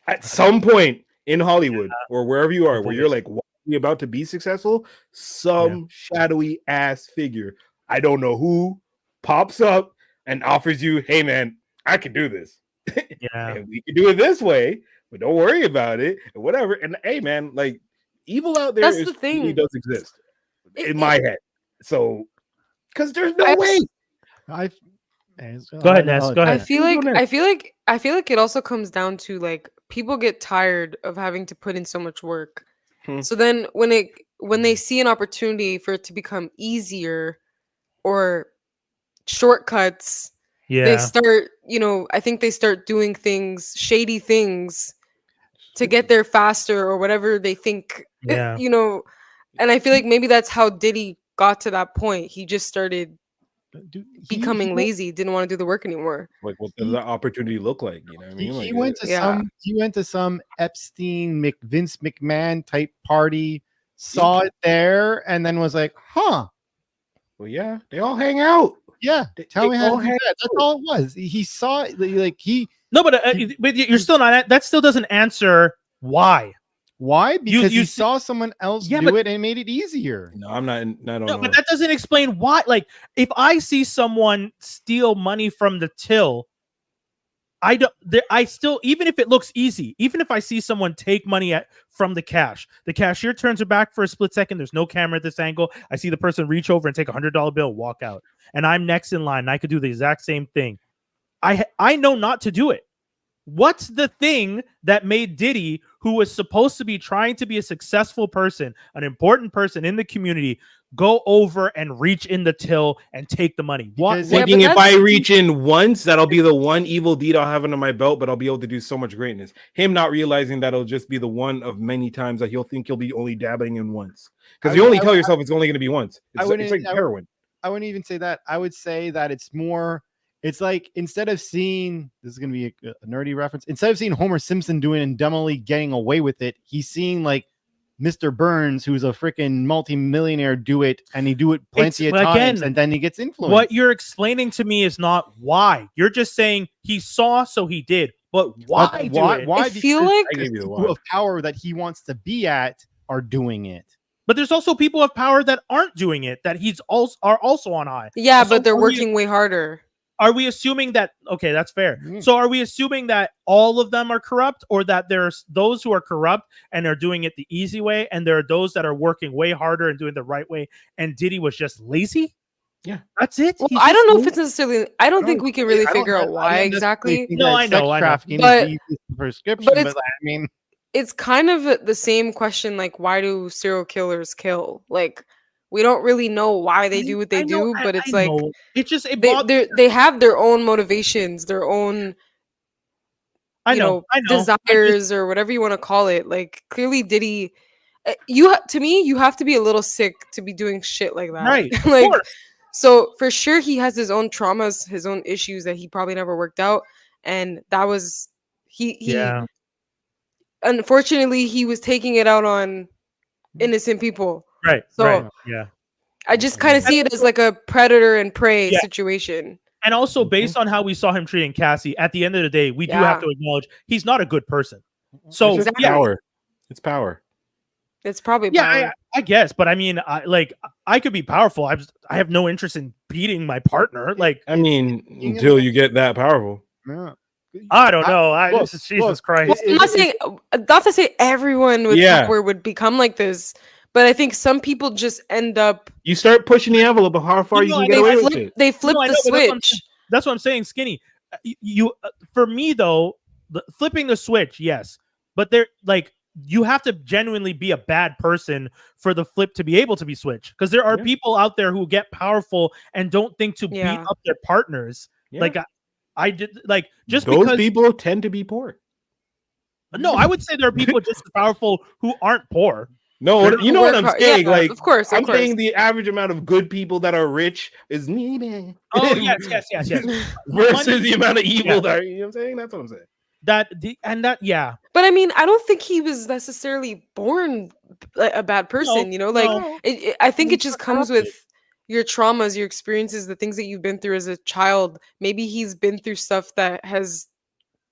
At some point in Hollywood or wherever you are, where you're like, why are you about to be successful? Some shadowy ass figure, I don't know who, pops up and offers you, hey man, I can do this. Yeah. And we can do it this way, but don't worry about it, and whatever. And hey man, like evil out there That's the thing. really does exist It- in my head. So because there's no way. Go ahead, Ness. Go I ahead. feel like it also comes down to like people get tired of having to put in so much work. So then when they see an opportunity for it to become easier or shortcuts, they Yeah. start, I think they start doing things, shady things to get there faster or whatever they think, Yeah. and I feel like maybe that's how Diddy got to that point. He just started becoming lazy, didn't want to do the work anymore. Like, what does that opportunity look like? You know what I mean? He Like, went to Yeah. some Epstein Vince McMahon type party, saw it there, and then was like, huh. well, yeah, they all hang out. Yeah, tell they me how all to do hang that. That's all it was. He saw it, like he. No, but you're still not. That still doesn't answer why. Why? Because you he see- saw someone else Yeah, do but- it and it made it easier. No, I'm not. I don't No, know. but that doesn't explain why. Like, if I see someone steal money from the till, I don't. I still, even if it looks easy, even if I see someone take money from the cashier turns her back for a split second. There's no camera at this angle. I see the person reach over and take $100 bill, walk out, and I'm next in line. And I could do the exact same thing. I know not to do it. What's the thing that made Diddy, who was supposed to be trying to be a successful person, an important person in the community, go over and reach in the till and take the money? What? Because- Yeah, Thinking but if I that's- reach in once, that'll be the one evil deed I'll have under my belt, but I'll be able to do so much greatness. Him not realizing that'll just be the one of many times that he'll think he'll be only dabbling in once. Because you only tell yourself it's only going to be once. It's like heroin. I wouldn't even say that. I would say that it's more. It's like instead of seeing this is going to be a nerdy reference. Instead of seeing Homer Simpson doing and dumbly getting away with it, he's seeing like Mr. Burns, who's a freaking multi-millionaire, do it, and he do it plenty of times, and then he gets influenced. What you're explaining to me is not why. You're just saying he saw, so he did. But why? Why? I feel Because like I gave you the people why. of power that he wants to be at are doing it. But there's also people of power that aren't doing it, that are also on high. yeah, So but they're are we- working way harder. Are we assuming that? Okay, that's fair. Mm. So are we assuming that all of them are corrupt, or that there's those who are corrupt and are doing it the easy way, and there are those that are working way harder and doing the right way, and Diddy was just lazy? Yeah. That's it. Well, He's I just don't know if lazy? it's necessarily. I don't think we can really figure out why exactly. No, I know, I know. Trafficking But- is the easiest prescription, but but, it's- I mean, It's kind of the same question. Like, why do serial killers kill? Like, we don't really know why they do what they do, but it's like it's just it they have their own motivations, their own I know. desires or whatever you want to call it. Like, clearly Diddy, to me you have to be a little sick to be doing shit like that. Right. Of Like, course. so for sure he has his own traumas, his own issues that he probably never worked out, and that was he Yeah. unfortunately he was taking it out on innocent people. Right. So right. Yeah. I just kind of see it as like a predator and prey Yeah. situation. And also, based on how we saw him treating Cassie, at the end of the day, we do have to acknowledge he's not a good person. So It's just Exactly. power. It's power. It's probably yeah, power. I guess, but I mean, I could be powerful. I have no interest in beating my partner. Like, I mean, until you get that powerful. yeah. I don't know. Look, Jesus Christ. Well, I'm not saying not to say everyone with Yeah. power would become like this, but I think some people just end up You start pushing the envelope of how far you No, can I get know, away they with flip it. they flip No, I the know, but that's what I'm switch. That's what I'm saying, Skinny. You for me though, flipping the switch, yes, but they're like you have to genuinely be a bad person for the flip to be able to be switched, because there are Yeah. people out there who get powerful and don't think to beat Yeah. up their partners. Yeah. Like I did, like just Those because people tend to be poor. no, I would say there are people just as powerful who aren't poor. No, They're you know what work I'm hard. saying. Yeah, Like, of course, I'm saying the average amount of good people that are rich is needed. Oh yes. Versus the amount of evil Yeah. that are, you know what I'm saying? That's what I'm saying. Yeah. But I mean, I don't think he was necessarily born a bad person. No, you know, like no. I think it just comes with your traumas, your experiences, the things that you've been through as a child. Maybe he's been through stuff that has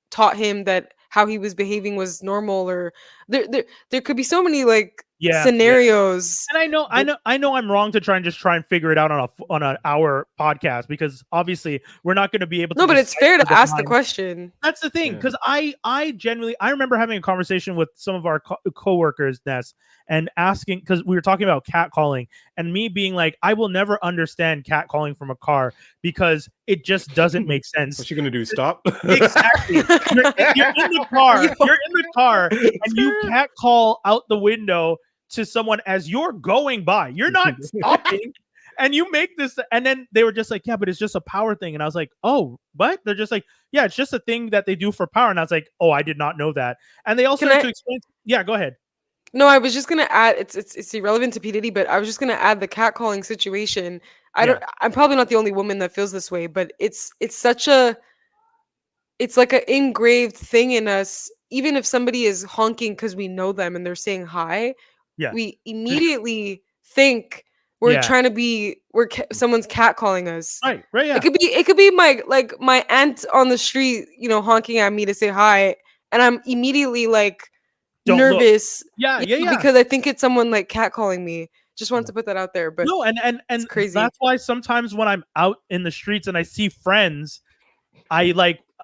taught him that how he was behaving was normal, or there could be so many like Yeah. scenarios. And I know I'm wrong to try and figure it out on an hour podcast, because obviously we're not going to be able to. No, but it's fair decipher to ask the mind. question. That's the thing, Yeah. because I genuinely, I remember having a conversation with some of our coworkers, Ness, and asking, because we were talking about catcalling, and me being like, I will never understand catcalling from a car because it just doesn't make sense. What you gonna do? Stop? Exactly. You're in the car. Yo. You're in the car, and you catcall out the window to someone as you're going by. You're not stopping. And you make this, and then they were just like, yeah, but it's just a power thing. And I was like, oh, but they're just like, yeah, it's just a thing that they do for power. And I was like, oh, I did not know that. And they also had to explain. Yeah, go ahead. No, I was just gonna add. It's irrelevant to P Diddy, but I was just gonna add the catcalling situation. I'm probably not the only woman that feels this way, but it's like an engraved thing in us. Even if somebody is honking because we know them and they're saying hi, Yeah. we immediately think we're trying to be someone's catcalling us. Right. Yeah. It could be my aunt on the street, honking at me to say hi, and I'm immediately like nervous. Yeah. Because I think it's someone like catcalling me. Just wanted to put that out there, but no, and it's crazy. That's why sometimes when I'm out in the streets and I see friends,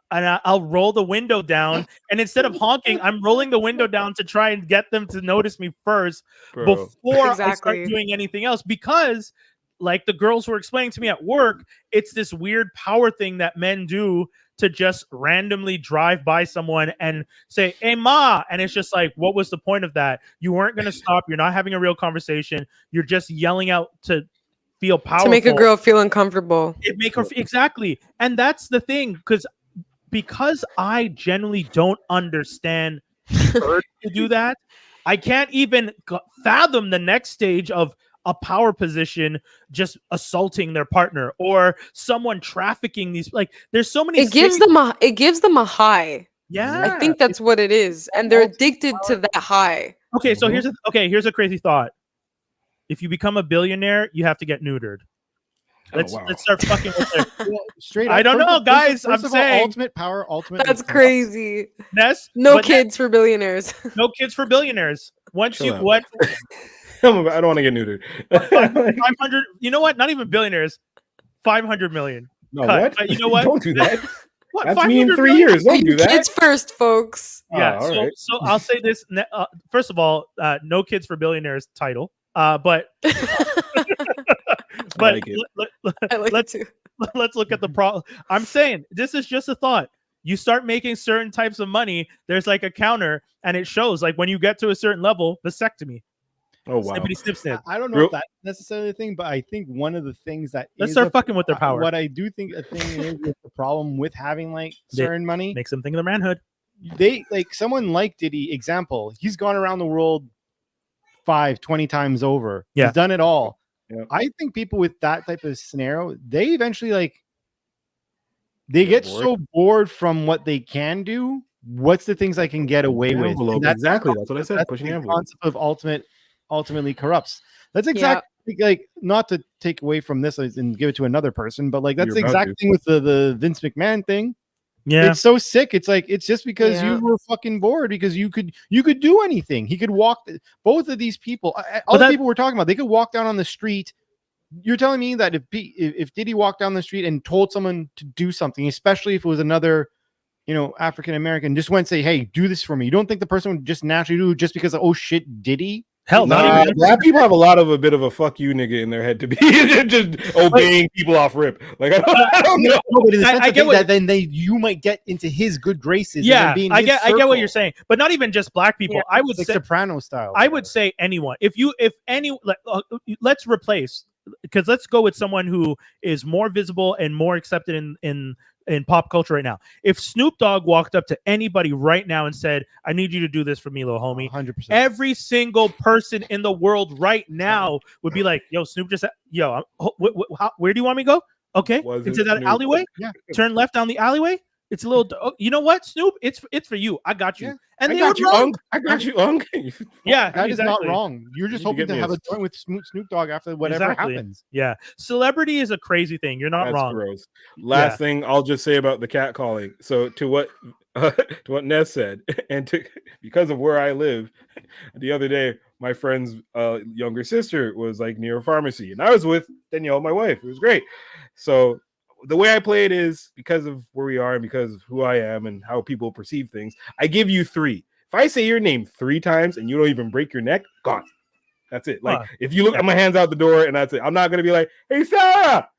I'll roll the window down, and instead of honking, I'm rolling the window down to try and get them to notice me first before I start doing anything else. Because, like the girls were explaining to me at work, it's this weird power thing that men do to just randomly drive by someone and say, "Hey, ma," and it's just like, what was the point of that? You weren't going to stop. You're not having a real conversation. You're just yelling out to feel powerful, to make a girl feel uncomfortable. It make her exactly, and that's the thing, because I generally don't understand the urge to do that. I can't even fathom the next stage of a power position just assaulting their partner, or someone trafficking these. Like, there's so many. It gives them a high. Yeah, I think that's what it is, and they're addicted to that high. Okay, so here's a crazy thought. If you become a billionaire, you have to get neutered. Let's start fucking with it. Well, straight up, I don't know, guys. First of all, saying ultimate power, ultimate. That's crazy. Ness, no kids for billionaires. No kids for billionaires. Once Chill you out. what? I don't want to get neutered. 500. You know what? Not even billionaires. 500 million. No, cut. what? But you know what? Don't do that. What? That's me in 3 million? years. Don't do that. Kids first, folks. Yeah. all right. So I'll say this. First of all, no kids for billionaires title. But like it. I like it too. Let's look at the problem. I'm saying this is just a thought. You start making certain types of money, there's like a counter, and it shows like when you get to a certain level, vasectomy. Oh wow. Snippity snip snip. I don't know if that's necessarily a thing, but I think one of the things that Let's start fucking with their power. What I do think a thing is with the problem with having like certain money makes them think of their manhood. They like someone like Diddy, example, he's gone around the world 20 times over. Yeah. He's done it all. Yeah. I think people with that type of scenario, they eventually they get so bored from what they can do. What's the things I can get away with? Exactly. That's what I said. That's Pushing the the envelope. concept of ultimately corrupts. That's exactly like, not to take away from this and give it to another person, but like that's the exact thing with the Vince McMahon thing. Yeah, it's so sick. It's like it's just because you were fucking bored because you could do anything. He could walk. Both of these people, all the people we're talking about, they could walk down on the street. You're telling me that if Diddy walked down the street and told someone to do something, especially if it was another, African American, just went and say, "Hey, do this for me." You don't think the person would just naturally do it just because oh shit, Diddy? Hell, black people have a bit of a fuck you nigga in their head to be just obeying people off rip. Like I don't know. But in the sense I get that then you might get into his good graces. Yeah, I get what you're saying, but not even just black people. I would say Soprano style. I would say anyone. Let's replace, because let's go with someone who is more visible and more accepted in pop culture right now. If Snoop Dogg walked up to anybody right now and said, "I need you to do this for me, little homie," 100%. Every single person in the world right now would be like, "Yo, Snoop just, where do you want me to go? Okay, into that alleyway. Yeah. Turn left down the alleyway. It's a little. You know what, Snoop? It's for you. I got you. Yeah. And I they got were you, wrong. Unk. I got you, Unk. Yeah, That is not exactly. wrong. You're just You need to hoping get to me have a- a joint with Snoop Dogg after whatever Exactly. happens. Yeah, celebrity is a crazy thing. You're not That's wrong. gross. Last Yeah. thing I'll just say about the cat calling. So to what Ness said, and because of where I live, the other day my friend's younger sister was like near a pharmacy, and I was with Danielle, my wife. It was great. So the way I play it is because of where we are and because of who I am and how people perceive things. I give you 3. If I say your name 3 times and you don't even break your neck, gone. That's it. Like if you look at my hands out the door and that's it, I'm not gonna be like, "Hey, Ciara,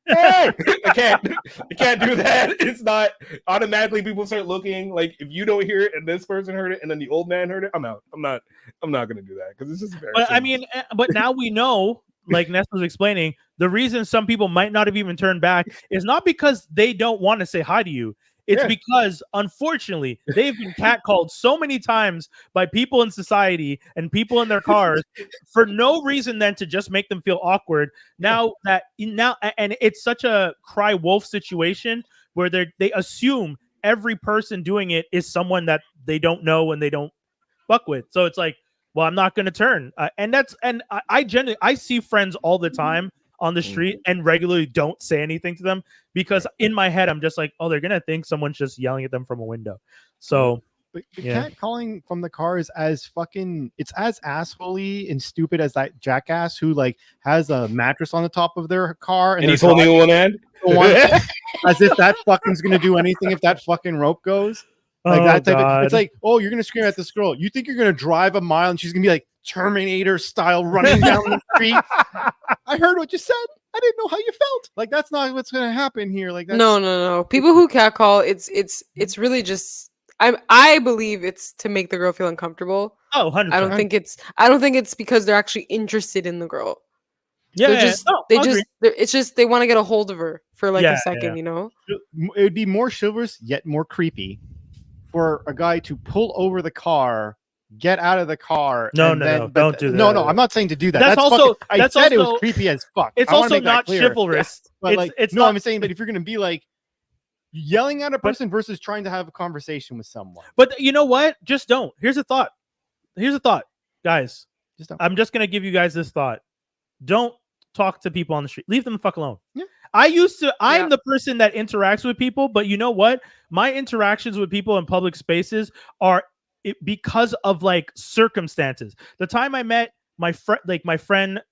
hey!" I can't do that. It's not automatically. People start looking. Like if you don't hear it and this person heard it and then the old man heard it, I'm out. I'm not gonna do that because it's just embarrassing. But I mean, but now we know, like Ness was explaining, the reason some people might not have even turned back is not because they don't want to say hi to you. It's because, unfortunately, they've been catcalled so many times by people in society and people in their cars for no reason than to just make them feel awkward. Now, and it's such a cry wolf situation where they assume every person doing it is someone that they don't know and they don't fuck with. So it's like, well, I'm not going to turn. I genuinely, I see friends all the time on the street and regularly don't say anything to them because in my head, I'm just like, oh, they're going to think someone's just yelling at them from a window. So But cat calling from the car is as fucking, it's as assholey and stupid as that jackass who like has a mattress on the top of their car and he's holding in one hand. As if that fucking's gonna do anything if that fucking rope goes. Like that type of, it's like, oh, you're gonna scream at this girl. You think you're gonna drive a mile and she's gonna be like Terminator style running down the street. I heard what you said. I didn't know how you felt. Like that's not what's gonna happen here. Like that's, No. People who catcall, it's really just I believe it's to make the girl feel uncomfortable. Oh, 100%. I don't think it's because they're actually interested in the girl. Yeah, It's just they want to get a hold of her for like a second, you know. it would be more chivalrous yet more creepy for a guy to pull over the car, get out of the car. No, don't do that. No, I'm not saying to do that. That's also fucking, I said it was creepy as fuck. It's also not chivalrous. But it's no, not, I'm saying that if you're gonna be like yelling at a person versus trying to have a conversation with someone. But you know what? Just don't. Here's a thought, guys. Just don't. I'm just gonna give you guys this thought. Don't talk to people on the street. Leave them the fuck alone. Yeah. I'm the person that interacts with people, but you know what? My interactions with people in public spaces are because of like circumstances. The time I met my friend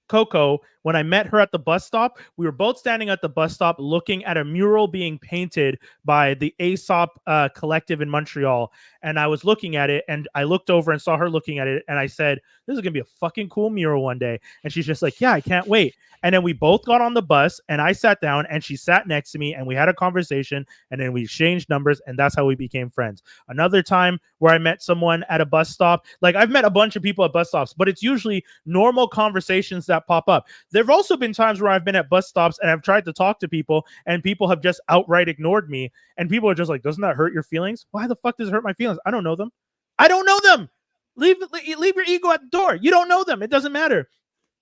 Coco, when I met her at the bus stop, we were both standing at the bus stop looking at a mural being painted by the Aesop collective in Montreal. And I was looking at it and I looked over and saw her looking at it. And I said, this is going to be a fucking cool mural one day. And she's just like, yeah, I can't wait. And then we both got on the bus and I sat down and she sat next to me and we had a conversation and then we exchanged numbers and that's how we became friends. Another time where I met someone at a bus stop, like I've met a bunch of people at bus stops, but it's usually normal conversations that pop up. There have also been times where I've been at bus stops and I've tried to talk to people and people have just outright ignored me. And people are just like, doesn't that hurt your feelings? Why the fuck does it hurt my feelings? I don't know them. Leave your ego at the door. You don't know them. It doesn't matter.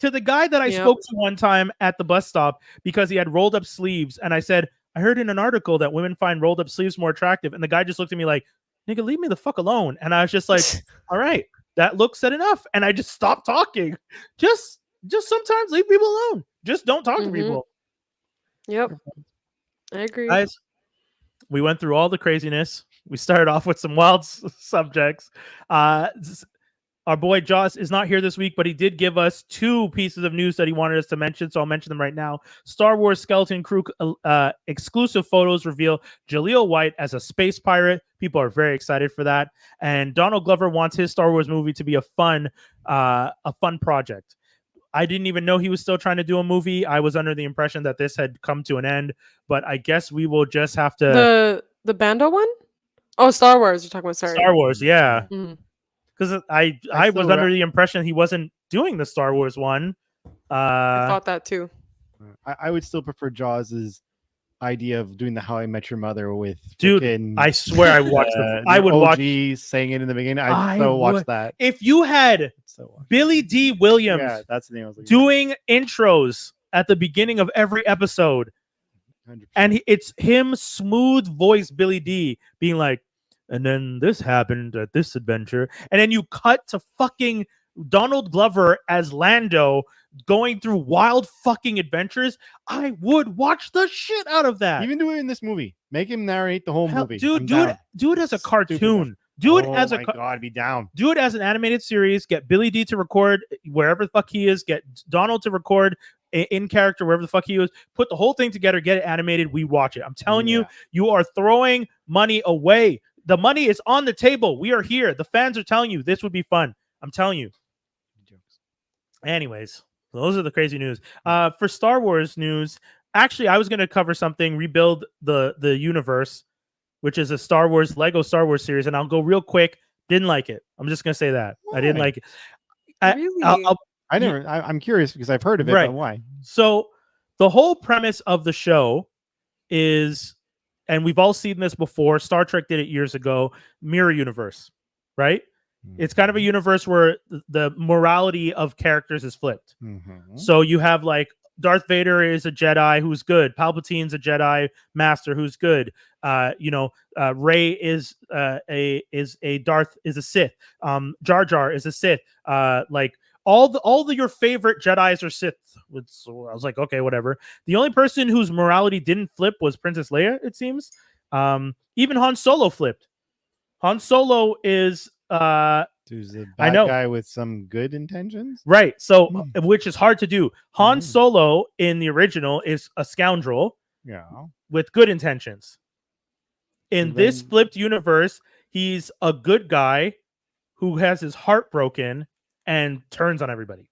To the guy that I spoke to one time at the bus stop because he had rolled up sleeves. And I said, I heard in an article that women find rolled up sleeves more attractive. And the guy just looked at me like, nigga, leave me the fuck alone. And I was just like, all right, that looks said enough. And I just stopped talking. Just sometimes leave people alone. Just don't talk to people. Yep. I agree. Guys, we went through all the craziness. We started off with some wild subjects. Our boy Joss is not here this week, but he did give us 2 pieces of news that he wanted us to mention, so I'll mention them right now. Star Wars Skeleton Crew exclusive photos reveal Jaleel White as a space pirate. People are very excited for that. And Donald Glover wants his Star Wars movie to be a fun project. I didn't even know he was still trying to do a movie. I was under the impression that this had come to an end, but I guess we will just have to... The Bando one? Oh, Star Wars. You're talking about, sorry. Star Wars, yeah. Mm-hmm. Because I was under the impression he wasn't doing the Star Wars one. I thought that too. I would still prefer Jaws's idea of doing the How I Met Your Mother with dude. I swear I watched. I would OG watch saying it in the beginning. I'd so watch that. If you had Billy D. Williams, that's the name I was doing intros at the beginning of every episode, 100%. And it's him, smooth voice Billy D, being like, and then this happened at this adventure. And then you cut to fucking Donald Glover as Lando going through wild fucking adventures. I would watch the shit out of that. Even do it in this movie. Make him narrate the whole Hell, movie. dude, I'm do it, down. do it as a Stupid cartoon. Do it oh as a my god, be down. do it as an animated series. Get Billy D to record wherever the fuck he is. Get Donald to record in character wherever the fuck he is. Put the whole thing together. Get it animated. We watch it. I'm telling you, you are throwing money away. The money is on the table. We are here. The fans are telling you this would be fun. I'm telling you. Anyways, those are the crazy news. For Star Wars news, actually, I was going to cover something. Rebuild the universe, which is a Lego Star Wars series, and I'll go real quick. Didn't like it. I'm just gonna say that. I didn't like it. Really? I'm curious because I've heard of it, Right. but why? So the whole premise of the show is, and we've all seen this before, Star Trek did it years ago, mirror universe, right? It's kind of a universe where the morality of characters is flipped. Mm-hmm. So you have like Darth Vader is a Jedi who's good. Palpatine's a Jedi master who's good. Rey is a Sith. Jar Jar is a Sith. Like all your favorite Jedis are Sith. So I was like, okay, whatever. The only person whose morality didn't flip was Princess Leia, it seems. Even Han Solo flipped. Han Solo is There's a I bad know. guy with some good intentions. Right. So, which is hard to do. Han Mm. Solo in the original is a scoundrel Yeah. with good intentions. In So this then- flipped universe, he's a good guy who has his heart broken and turns on everybody.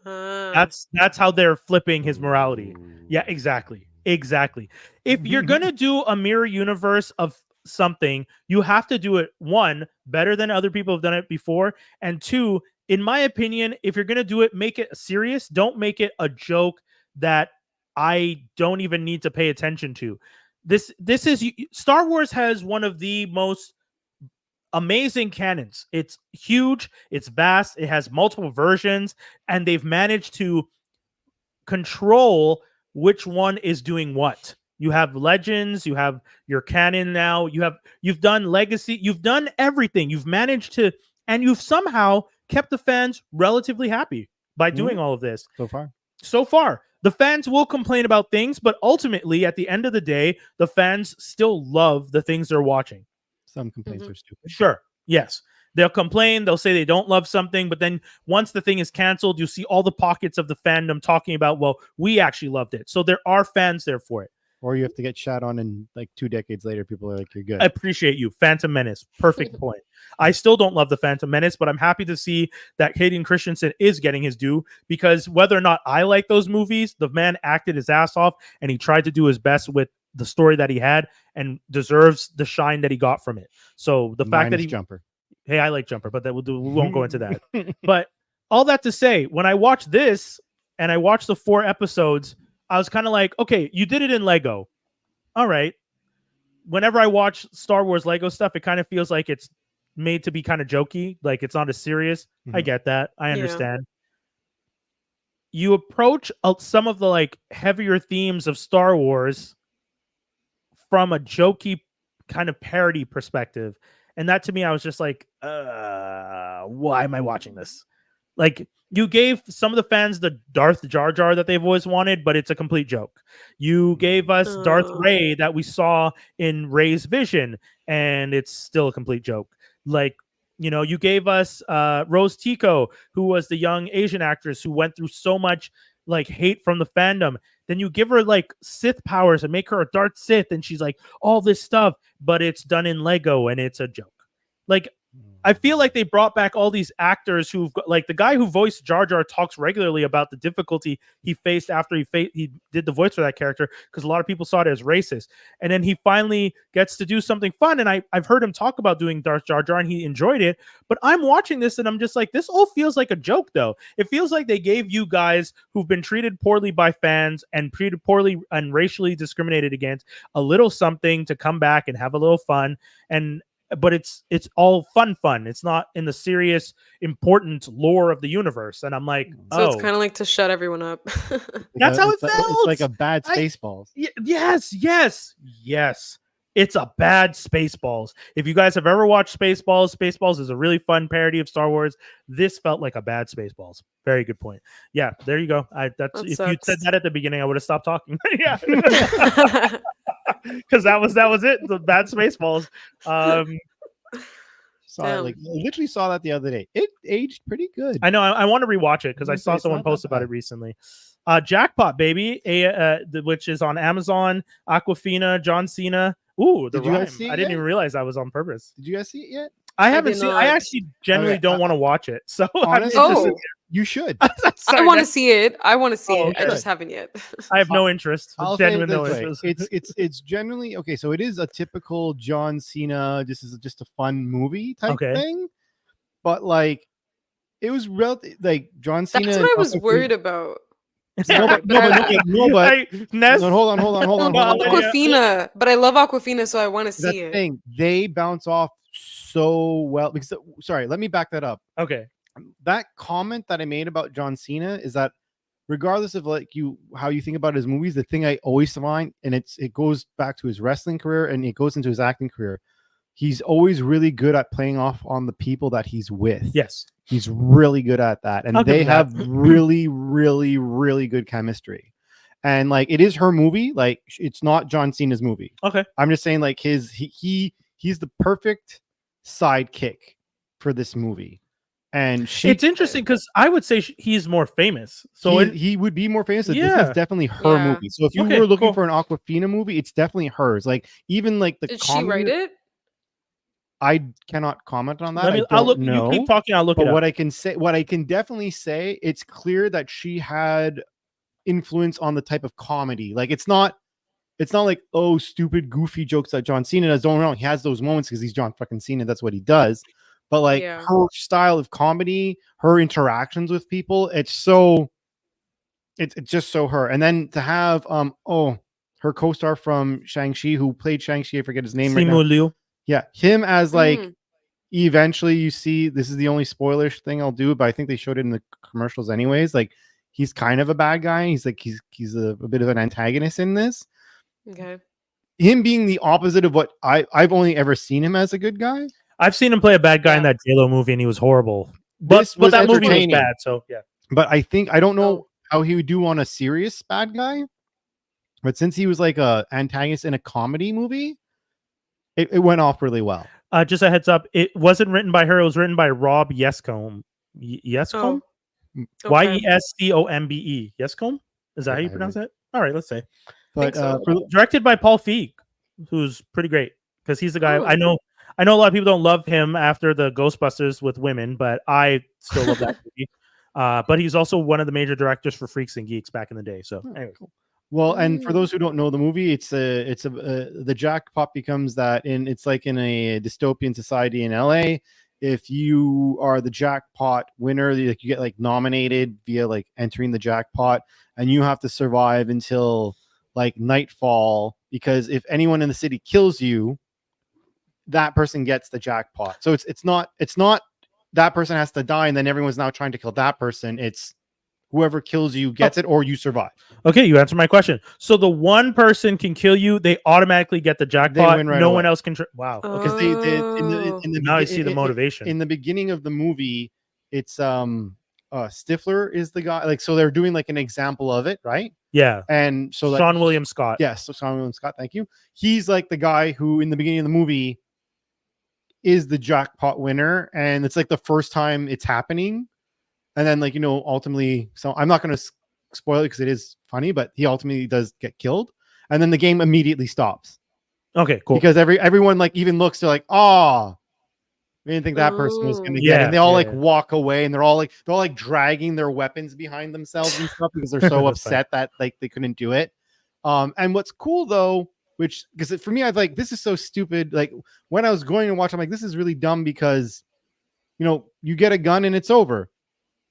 That's how they're flipping his morality. Yeah, exactly. Exactly. If you're going to do a mirror universe of something, you have to do it, one, better than other people have done it before, and two, in my opinion, if you're going to do it, make it serious. Don't make it a joke that I don't even need to pay attention to. This is Star Wars has one of the most amazing canons. It's huge, it's vast, it has multiple versions, and they've managed to control which one is doing what. You have legends, you have your canon now, you've done legacy, you've done everything. You've managed to, and you've somehow kept the fans relatively happy by doing all of this. So far, the fans will complain about things, but ultimately at the end of the day, the fans still love the things they're watching. Some complaints are stupid. Sure. Yes. They'll complain. They'll say they don't love something. But then once the thing is canceled, you see all the pockets of the fandom talking about, well, we actually loved it. So there are fans there for it. Or you have to get shot on, and like 2 decades later, people are like, you're good. I appreciate you. Phantom Menace. Perfect point. I still don't love the Phantom Menace, but I'm happy to see that Hayden Christensen is getting his due, because whether or not I like those movies, the man acted his ass off and he tried to do his best with the story that he had and deserves the shine that he got from it. So the fact that he Jumper. Hey, I like Jumper, but we won't go into that. But all that to say, when I watched this and I watched the 4 episodes, I was kind of like, okay, you did it in Lego. All right. Whenever I watch Star Wars Lego stuff, it kind of feels like it's made to be kind of jokey. Like it's not as serious. I get that. I understand. You approach some of the like heavier themes of Star Wars from a jokey kind of parody perspective. And that to me, I was just like, why am I watching this? Like, you gave some of the fans the Darth Jar Jar that they've always wanted, but it's a complete joke. You gave us Darth Rey that we saw in Rey's vision, and it's still a complete joke. Like, you gave us Rose Tico, who was the young Asian actress who went through so much like hate from the fandom. Then you give her like Sith powers and make her a Darth Sith, and she's like all this stuff, but it's done in Lego and it's a joke. Like, I feel like they brought back all these actors who've got, like the guy who voiced Jar Jar talks regularly about the difficulty he faced after he did the voice for that character, because a lot of people saw it as racist. And then he finally gets to do something fun. And I've heard him talk about doing Darth Jar Jar, and he enjoyed it. But I'm watching this and I'm just like, this all feels like a joke, though. It feels like they gave you guys who've been treated poorly by fans and treated poorly and racially discriminated against a little something to come back and have a little fun. And but it's all fun. It's not in the serious, important lore of the universe. And I'm like, So it's oh, kind of like to shut everyone up. That's how it It's like felt. a bad I- Spaceballs. yes. It's a bad Spaceballs. If you guys have ever watched Spaceballs is a really fun parody of Star Wars. This felt like a bad Spaceballs. Very good point. Yeah, there you go. That's That if you said sucks. that at the beginning, I would have stopped talking. Yeah, because that was it. The bad Spaceballs. Saw it, like literally saw that the other day. It aged pretty good. I know. I want to rewatch it because I It's saw not someone that post about bad. it recently. Jackpot, baby, which is on Amazon. Awkwafina, John Cena. Ooh, the Did you guys rhyme. see it I didn't yet? even realize that was on purpose. Did you guys see it yet? I haven't did seen. I not. actually generally Okay, don't want to watch it. So I'm Honestly, interested. Oh. you should. I Sorry, want to next- see it. I want to see Oh, it. I okay. just haven't yet. I have no interest. I'll say it Genuine no this way. interest. It's generally okay. So it is a typical John Cena. This is just a fun movie type Okay. thing, but like it was like John Cena. That's what I was Awkwafina- worried about. No, but Ness, no, hold on. Awkwafina, but I love Awkwafina, so I want to That's see the it. thing. They bounce off so well because sorry, let me back that up. Okay. That comment that I made about John Cena is that regardless of like how you think about his movies, the thing I always find, and it goes back to his wrestling career and it goes into his acting career, he's always really good at playing off on the people that he's with. Yes. He's really good at that. And I'll give they him that. have really, really, really good chemistry. And like it is her movie, like it's not John Cena's movie. Okay. I'm just saying, like he's the perfect sidekick for this movie. And It's interesting because I would say he's more famous. So he would be more famous. So this Yeah. is definitely her Yeah. movie. So if you Okay, were looking cool. for an Awkwafina movie, it's definitely hers. Like even like the Did she write it? I cannot comment on that. let me. I I'll don't look. know. You keep talking. I'll look But it up. what I can definitely say, it's clear that she had influence on the type of comedy. Like it's not like, oh, stupid, goofy jokes that John Cena does. Don't get me wrong, he has those moments because he's John fucking Cena. That's what he does. But like Yeah. her style of comedy, her interactions with people, it's just so her. And then to have her co-star from Shang-Chi who played Shang-Chi, I forget his name right now. Simu Liu. Yeah, him as like Mm. eventually you see, this is the only spoilerish thing I'll do, but I think they showed it in the commercials anyways. Like he's kind of a bad guy. He's like he's a bit of an antagonist in this. Okay. Him being the opposite of what I've only ever seen him as a good guy. I've seen him play a bad guy in Yeah. that J-Lo movie, and he was horrible. But This was that movie was entertaining. bad. So yeah. But I don't know Oh. how he would do on a serious bad guy. But since he was like a antagonist in a comedy movie, it went off really well. Just a heads up, it wasn't written by her. It was written by Rob Yescombe. Yescombe? Oh. Yescombe? Yescombe? Is that how you Okay, pronounce it? All right, let's say. But so. Directed by Paul Feig, who's pretty great because he's the guy. Oh. I know a lot of people don't love him after the Ghostbusters with women, but I still love that movie. But he's also one of the major directors for Freaks and Geeks back in the day. So anyway, well, and for Mm. those who don't know the movie, the jackpot becomes that it's like in a dystopian society in LA. If you are the jackpot winner, you get like nominated via like entering the jackpot, and you have to survive until like nightfall, because if anyone in the city kills you, that person gets the jackpot. So it's not that person has to die and then everyone's now trying to kill that person. It's whoever kills you gets it, or you survive. okay, you answered my question. So the one person can kill you, they automatically get the jackpot. win right no away. one else can. Wow. Okay. Because they in the Now I begin- see the motivation. in the beginning of the movie, it's Stifler is the guy, like, so they're doing like an example of it, right? Yeah. And so like, Sean William Scott. yes, so Sean William Scott, thank you. He's like the guy who in the beginning of the movie is the jackpot winner, and it's like the first time it's happening. And then like, ultimately, so I'm not going to spoil it because it is funny, but he ultimately does get killed, and then the game immediately stops. Okay, cool. Because everyone like even looks, they're like, oh, we didn't think that person was going to get it. Yeah, And they all yeah, like yeah. walk away, and they're all like dragging their weapons behind themselves and stuff because they're so That's upset that like they couldn't do it. And what's cool though, which because for me, I was like, this is so stupid. Like when I was going to watch, I'm like, this is really dumb because you get a gun and it's over.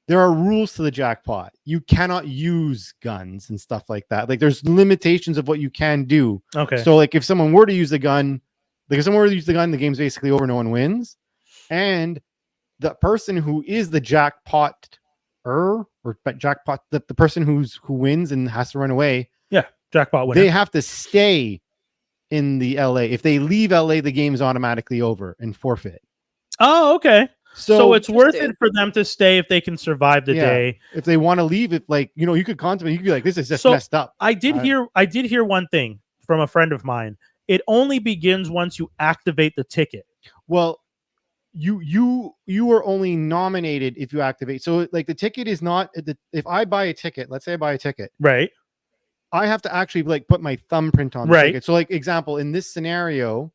There are rules to the jackpot. You cannot use guns and stuff like that. Like there's limitations of what you can do. Okay. So like if someone were to use a gun, Like if someone were to use the gun, the game's basically over. No one wins, and the person who is the jackpot jackpot, the person who wins and has to run away, Jackpot winner. they have to stay in the LA. If they leave LA, the game's automatically over and forfeit. Oh, okay. So it's worth it Interesting. for them to stay if they can survive the day. If they want to leave, it like you could contemplate. You could be like, this is just So, messed up. I did hear one thing from a friend of mine. It only begins once you activate the ticket. Well, you are only nominated if you activate. So like the ticket is not if I buy a ticket, let's say I buy a ticket, Right. I have to actually like put my thumbprint on the Right. ticket. So like example, in this scenario,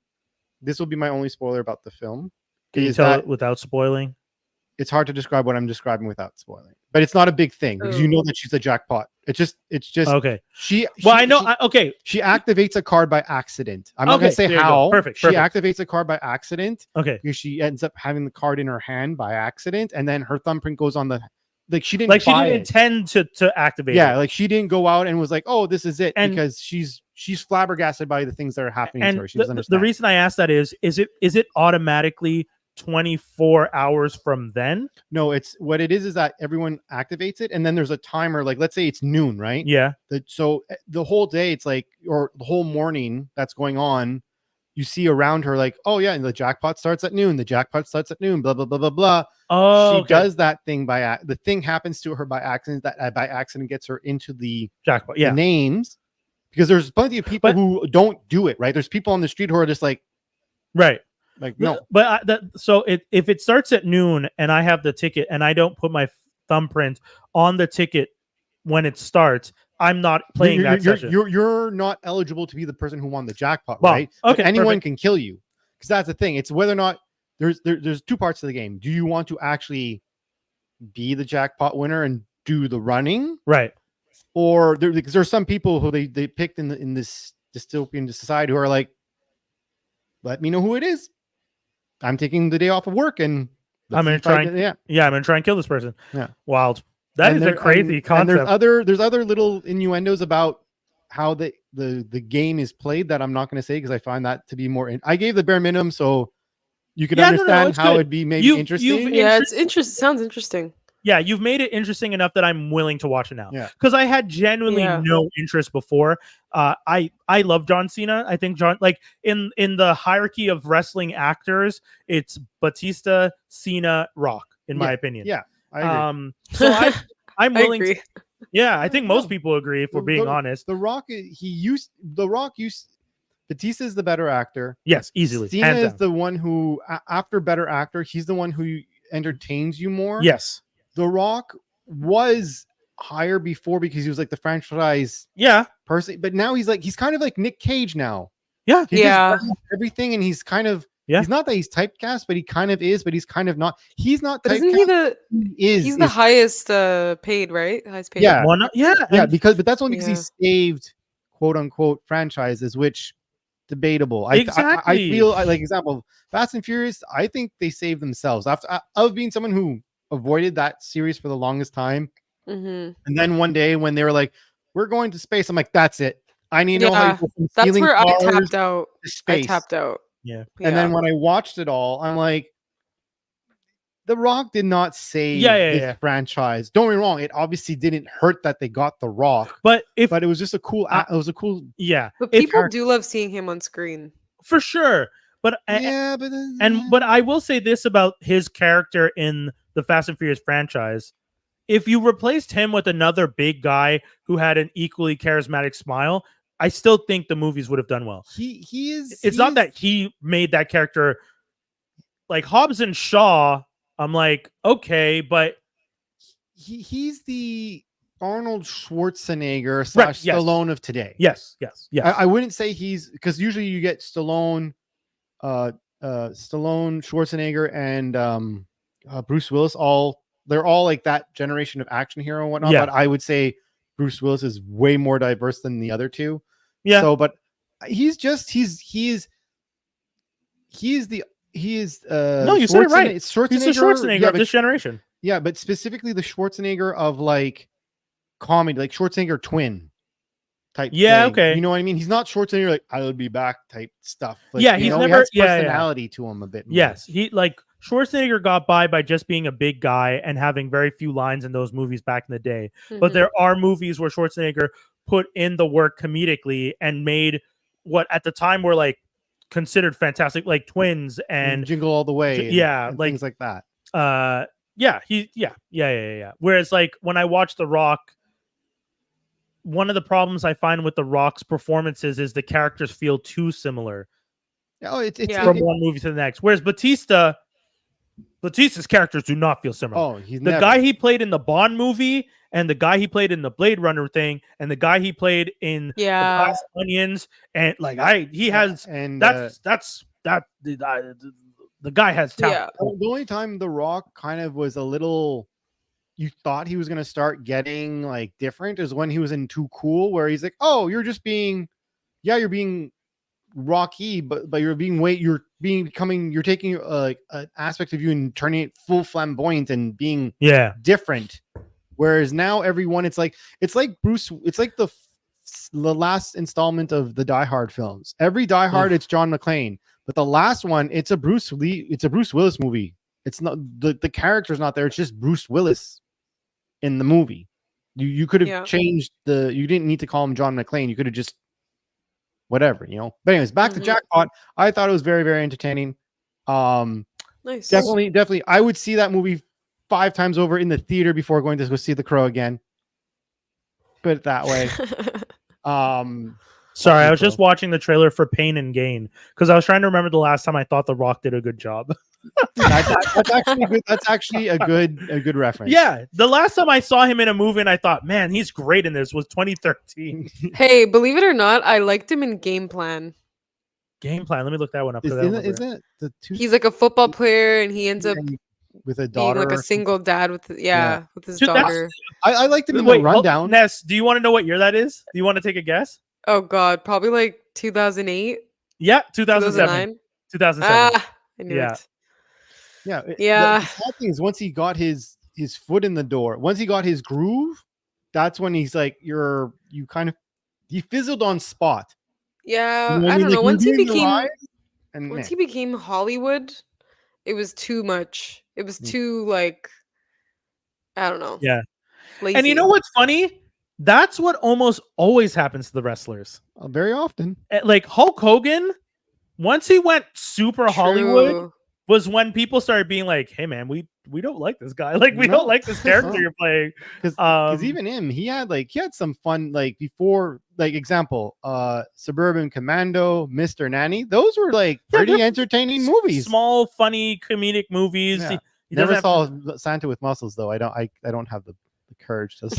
this will be my only spoiler about the film. Can you is tell that it without spoiling? it's hard to describe what I'm describing without spoiling. But it's not a big thing because you know that she's a jackpot. It's just Okay. she Well, I know. she, she activates a card by accident. I'm not Okay, gonna say there you go. how. Perfect, She perfect. activates a card by accident Okay. because she ends up having the card in her hand by accident, and then her thumbprint goes on the like she didn't Like she buy didn't it. intend to activate. Yeah, it. like she didn't go out and was like, "Oh, this is it," And- because she's flabbergasted by the things that are happening to And her. She doesn't the understand. reason I asked that is it automatically 24 hours from then? No, it's what it is that everyone activates it, and then there's a timer. Like, let's say it's noon, right? Yeah. So the whole day, it's like, or the whole morning that's going on, you see around her, like, oh yeah, and the jackpot starts at noon. The jackpot starts at noon. Blah blah blah blah blah. Oh, She okay. does that thing the thing happens to her by accident. That by accident gets her into the Jackpot. the Yeah. names, because there's plenty of people But- who don't do it, right? There's people on the street who are just like Right. no. But if it starts at noon and I have the ticket and I don't put my thumbprint on the ticket when it starts, I'm not playing that session. You're not eligible to be the person who won the jackpot, Well, right? okay, But anyone perfect. can kill you, because that's the thing. It's whether or not there's two parts to the game. Do you want to actually be the jackpot winner and do the running, Right. or because there's some people who they picked in this dystopian society who are like, let me know who it is. I'm taking the day off of work and I'm gonna let's see if I try can- and- Yeah, I'm gonna try and kill this person. Yeah. Wild. That And is a there- crazy and concept. there's other little innuendos about how the game is played that I'm not going to say because I find that to be more. I gave the bare minimum so you can Yeah, no, understand it's how good. it'd be maybe You've interesting. Yeah, it's interesting. Sounds interesting. Yeah, you've made it interesting enough that I'm willing to watch it now. Yeah. Because I had genuinely Yeah. no interest before. I love John Cena. I think John, like in the hierarchy of wrestling actors, it's Batista, Cena, Rock, in my opinion. Yeah, I agree. So I'm I willing. agree. Yeah, I think most No. people agree if we're being honest. The Rock, The Rock used Batista is the better actor. Yes, easily. Cena hands is down. the one who, after better actor, he's the one who entertains you more. Yes. The Rock was higher before because he was like the franchise Yeah. person, but now he's kind of like Nick Cage now. Yeah. He just Yeah. grabs everything, and he's kind of Yeah. He's not that he's typecast, but he kind of is, but he's kind of not. He's not But isn't typecast. he's the highest paid, right? Highest paid. Yeah. Yeah. Yeah, and- but that's only because Yeah. he saved quote unquote franchises, which debatable. I Exactly. feel like example Fast and Furious. I think they saved themselves after of being someone who avoided that series for the longest time, Mm-hmm. and then one day when they were like, "We're going to space," I'm like, "That's it. I need to know how Yeah, you go from That's stealing where I cars tapped out. to space." I tapped out. Yeah. And then when I watched it all, I'm like, The Rock did not save this franchise. Don't get me wrong; it obviously didn't hurt that they got The Rock, but it was just a cool. It was a cool. Yeah. But people do love seeing him on screen. For sure. But Yeah, but I will say this about his character in the Fast and Furious franchise. If you replaced him with another big guy who had an equally charismatic smile, I still think the movies would have done well. He is. It's not that he made that character like Hobbs and Shaw. I'm like, okay, but he's the Arnold Schwarzenegger / Right, yes. Stallone of today. yes. I wouldn't say he's, because usually you get Stallone, Schwarzenegger, and Bruce Willis. They're all like that generation of action hero and whatnot. Yeah. But I would say Bruce Willis is way more diverse than the other two. Yeah. So, but he is no, you said it right. Schwarzenegger, He's the Schwarzenegger yeah, of this generation. yeah, but specifically the Schwarzenegger of like comedy, like Schwarzenegger twin. type Yeah, thing. okay. You know what I mean? He's not Schwarzenegger like I will be back type stuff. Like, Yeah, you he's know, never- he has yeah, yeah. personality to him a bit more. Yes, he like Schwarzenegger got by just being a big guy and having very few lines in those movies back in the day. But Mhm. there are movies where Schwarzenegger put in the work comedically and made what at the time were like considered fantastic, like Twins and Jingle All the Way, and like things like that. yeah. Whereas like when I watch The Rock, one of the problems I find with The Rock's performances is the characters feel too similar Oh, it's Yeah. from one movie to the next. Whereas Batista's characters do not feel similar. oh, he's The never. guy he played in the Bond movie and the guy he played in the Blade Runner thing and the guy he played in the Yeah. Glass Onions and like he has and the guy has talent. Yeah. the only time The Rock kind of was a little, you thought he was going to start getting like different is when he was in Too Cool, where he's like, oh, you're just being, yeah, you're being Rocky, but you're you're taking like an aspect of you and turning it full flamboyant and being Yeah. different. Whereas now everyone, it's like Bruce, it's like the last installment of the Die Hard films. Every Die Hard, it's John McClane, but the last one, it's a Bruce Willis movie. It's not the character's not there. It's just Bruce Willis in the movie. You could have Yeah. changed you didn't need to call him John McClane. You could have just whatever, you know. But anyways, back to Mhm. Jackpot. I thought it was very, very entertaining. Nice. Definitely. I would see that movie 5 times over in the theater before going to go see The Crow again. Put it that way. Sorry, I was Crow. just watching the trailer for Pain and Gain because I was trying to remember the last time I thought The Rock did a good job. That's actually good. That's actually a good reference. Yeah, the last time I saw him in a movie and I thought, man, he's great in this was 2013. Hey, believe it or not, I liked him in Game Plan. Game Plan. Let me look that one up. 'cause I don't Isn't remember. it the two He's like a football player and he ends up with a being daughter? like a single dad with with his Dude, that's- daughter. I liked him in Wait, the rundown. Ness, do you want to know what year that is? Do you want to take a guess? Oh god, probably like 2008, Yeah, 2007. 2009. 2007. I knew Yeah. it. Yeah. Yeah. The sad thing is once he got his foot in the door, once he got his groove, that's when he's like, he fizzled on spot. Yeah, You know what I don't mean? know. Like, Once he you're doing the became ride, and once meh. he became Hollywood, it was too much. It was Mm. too like I don't know. Yeah. Lazy. And you know what's funny? That's what almost always happens to the wrestlers. Very often. Like Hulk Hogan, once he went super Hollywood, True. was when people started being like, "Hey, man, we don't like this guy. Like, we No. don't like this character No. you're playing." Because even him, he had some fun, like before, like example, Suburban Commando, Mr. Nanny. Those were like Yeah, pretty they're entertaining movies. small, funny, comedic movies. Yeah. He Never doesn't have saw Santa with muscles though. I don't have the courage to.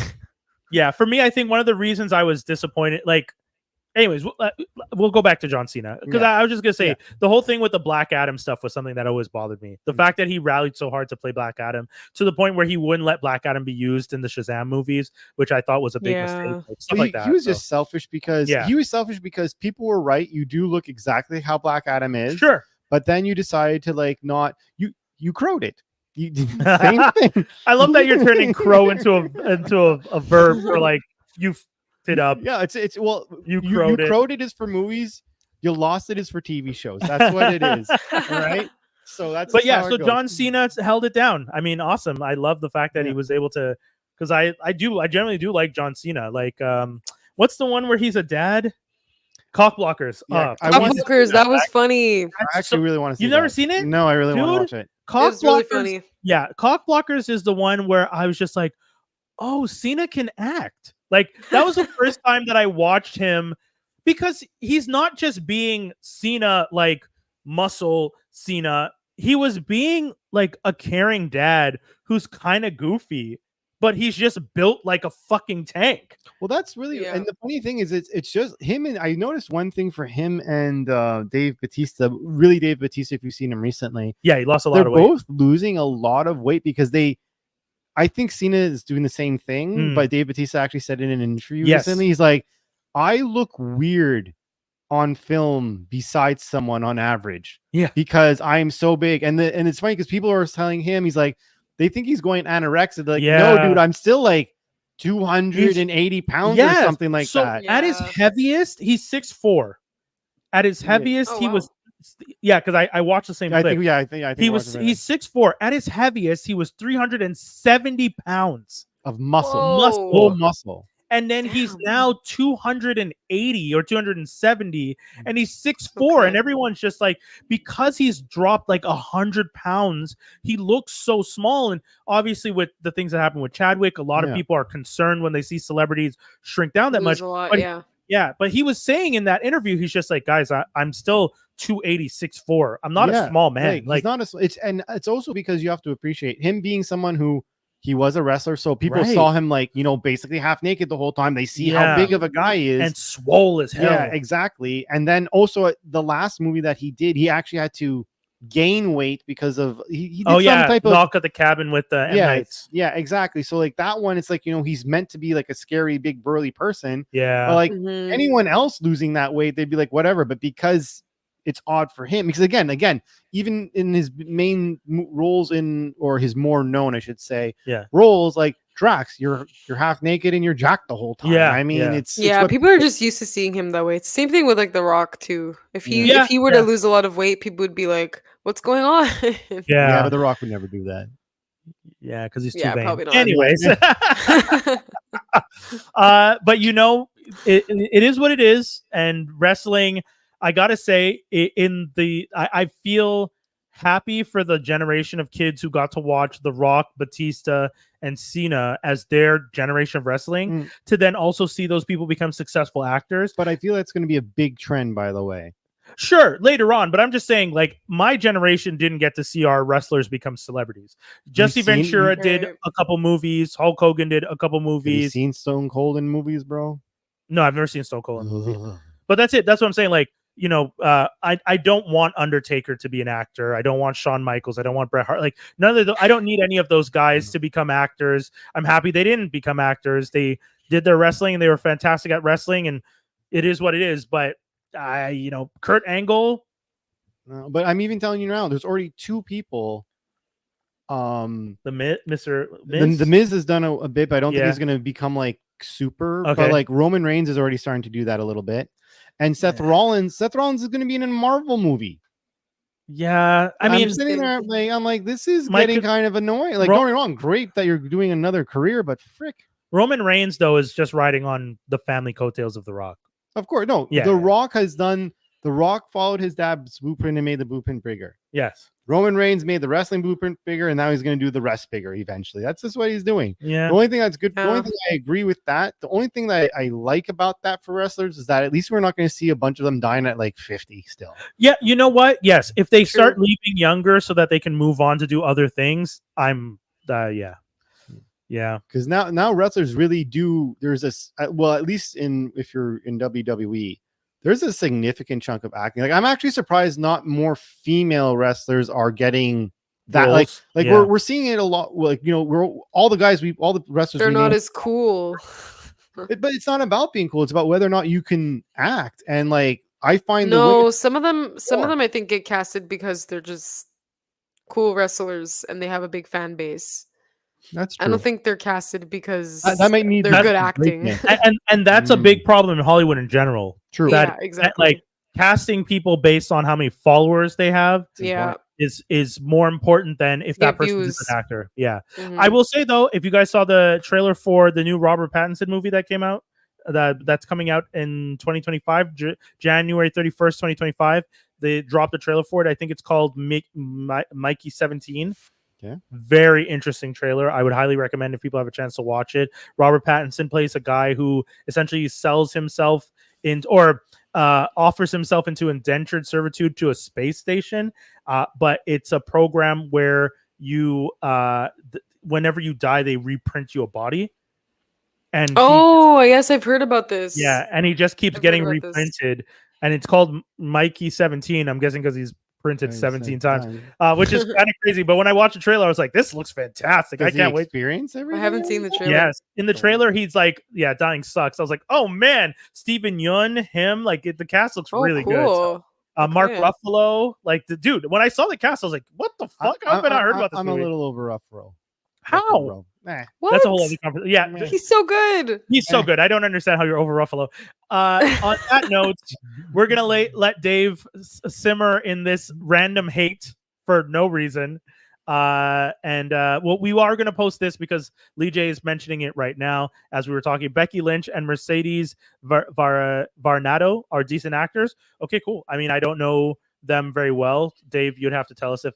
Yeah, for me, I think one of the reasons I was disappointed, like, anyways, we'll go back to John Cena because Yeah. I was just gonna say Yeah. the whole thing with the Black Adam stuff was something that always bothered me. The fact that he rallied so hard to play Black Adam to the point where he wouldn't let Black Adam be used in the Shazam movies, which I thought was a big mistake. Yeah. Like, stuff he, like that. he was so. just selfish because Yeah. people were right. You do look exactly how Black Adam is. Sure. But then you decided to like not you crowed it. You same thing. I love that you're turning crow into a verb for like you f***ed it up. Yeah, it's well You crowed it. crowed it is for movies. You lost it is for TV shows. That's what it is. All right. So that's But just yeah, how so it goes. John Cena held it down. I mean, awesome. I love the fact that he Yeah. was able to, because I generally do like John Cena. Like, what's the one where he's a dad? Cock blockers. Yeah, I Cock want to Cock blockers, that was funny. I actually really want to see You've never that. seen it? No, I really want to Dude? watch it. It Cock was really blockers. funny. Yeah, cock blockers is the one where I was just like, oh, Cena can act. Like that was the first time that I watched him because he's not just being Cena, like muscle Cena. He was being like a caring dad who's kind of goofy, but he's just built like a fucking tank. Well, that's really Yeah. and the funny thing is it's just him, and I noticed one thing for him and Dave Bautista, really Dave Bautista, if you've seen him recently. Yeah, he lost a lot They're of weight. both losing a lot of weight because I think Cena is doing the same thing, Mm. but Dave Bautista actually said in an interview Yes. recently, he's like, I look weird on film besides someone on average. Yeah. Because I'm so big. And it's funny because people are telling him, he's like, they think he's going anorexic. They're like, Yeah. no, dude, I'm still like 280 pounds or Yes. something like So that. at his Yeah. heaviest, he's 6'4". At his Yeah. heaviest, Oh, he was wow. yeah, because I watched the same I clip. think I think He we're was watching he's 6'4". At his heaviest, he was 370 pounds. of muscle, Whoa. whole muscle. And then he's Damn. now 280 or 270, and he's 6'4". Okay. And everyone's just like, because he's dropped like 100 pounds, he looks so small. And obviously, with the things that happen with Chadwick, a lot of Yeah. people are concerned when they see celebrities shrink down that much. Lose a lot, But yeah. yeah, but he was saying in that interview, he's just like, guys, I'm still 280, 6'4". I'm not a small man. Like, he's not it's also because you have to appreciate him being someone who he was a wrestler, so people saw him like, basically half naked the whole time. They see how big of a guy he is, and swole as hell. yeah, exactly. And then also the last movie that he did, he actually had to gain weight because of he did some type of Knock at the Cabin with the M. Nights. Yeah, exactly. So like that one, it's like, he's meant to be like a scary big burly person. Yeah, But like Mhm. anyone else losing that weight, they'd be like, whatever. But because it's odd for him, because again, even in his main roles or his more known, I should say, roles like Drax, you're half naked and you're jacked the whole time. Yeah, I mean, yeah. it's Yeah, people are just used to seeing him that way. It's the same thing with like The Rock too. If he were to lose a lot of weight, people would be like, "What's going on?" yeah, but The Rock would never do that. Yeah, because he's too vain. probably not. Anyways, but it is what it is, and wrestling. I gotta say, I feel happy for the generation of kids who got to watch The Rock, Batista, and Cena as their generation of wrestling, to then also see those people become successful actors. But I feel that's going to be a big trend, by the way. Sure, later on, but I'm just saying, like, my generation didn't get to see our wrestlers become celebrities. Jesse Ventura did a couple movies. Hulk Hogan did a couple movies. Have you seen Stone Cold in movies, bro? No, I've never seen Stone Cold in a movie. But that's it. That's what I'm saying. Like, I don't want Undertaker to be an actor. I don't want Shawn Michaels. I don't want Bret Hart. Like, none of I don't need any of those guys to become actors. I'm happy they didn't become actors. They did their wrestling and they were fantastic at wrestling, and it is what it is. But Kurt Angle. No, but I'm even telling you now, there's already two people. The Miz? The Miz has done a bit, but I don't think he's going to become like super. Okay. But like Roman Reigns is already starting to do that a little bit. And Seth Rollins is going to be in a Marvel movie. Yeah, I mean, I'm sitting there, I'm like, this is getting kind of annoying. Like, don't get me wrong, great that you're doing another career, but frick. Roman Reigns though is just riding on the family coattails of The Rock. Of course, no. Yeah, The Rock has done. The Rock followed his dad's blueprint and made the blueprint bigger. Yes. Roman Reigns made the wrestling blueprint bigger, and now he's going to do the rest bigger eventually. That's just what he's doing. Yeah. The only thing that's good, the only thing I agree with that, the only thing that I like about that for wrestlers is that at least we're not going to see a bunch of them dying at like 50 still. Yeah, you know what? Yes, if they start leaving younger so that they can move on to do other things, yeah. Because now wrestlers really do. There's this, well, at least if you're in WWE, there's a significant chunk of acting. Like, I'm actually surprised not more female wrestlers are getting that. Roles. Like we're seeing it a lot. Like, we're all the wrestlers. They're not as cool. But it's not about being cool. It's about whether or not you can act. And like, I find some of them I think get casted because they're just cool wrestlers and they have a big fan base. That's true. I don't think they're casted because that might need they're good acting. and that's a big problem in Hollywood in general. True. Yeah, exactly. Like, casting people based on how many followers they have is more important than if that person is an actor. Yeah. Mm-hmm. I will say though, if you guys saw the trailer for the new Robert Pattinson movie that came out, that's coming out in 2025, January 31st, 2025. They dropped the trailer for it. I think it's called Mikey 17. Yeah. Very interesting trailer. I would highly recommend if people have a chance to watch it. Robert Pattinson plays a guy who essentially sells himself offers himself into indentured servitude to a space station. But it's a program where you, whenever you die, they reprint you a body. And yes, I've heard about this. Yeah, and he just keeps getting reprinted, and it's called Mikey 17. I'm guessing because he's printed 17 times, which is kind of crazy. But when I watched the trailer, I was like, this looks fantastic. I can't wait. Experience everything? I haven't seen the trailer. Yes, in the trailer, he's like, dying sucks. I was like, oh man, Steven Yeun, him, like the cast looks really good. So, Mark Ruffalo, like the dude. When I saw the cast, I was like, what the fuck? How have I not heard about this I'm movie? a little over Ruffalo. How? Nah. What? That's a whole other conversation. Yeah, Meh. He's so good. he's so Eh. good. I don't understand how you're over Ruffalo. On that note, we're gonna let Dave simmer in this random hate for no reason. Well, we are gonna post this because Lee J is mentioning it right now as we were talking. Becky Lynch and Mercedes Varnado are decent actors. Okay, cool. I mean, I don't know them very well. Dave, you'd have to tell us if.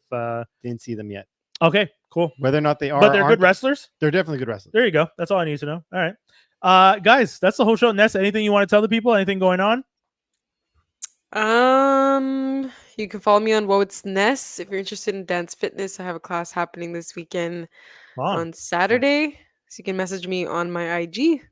Didn't see them yet. Okay, cool. Whether or not they are, But they're good aren't- wrestlers. They're definitely good wrestlers. There you go. That's all I need to know. All right. Guys, that's the whole show. Ness, anything you want to tell the people? Anything going on? You can follow me on What's Ness if you're interested in dance fitness. I have a class happening this weekend Come on. on Saturday, so you can message me on my IG,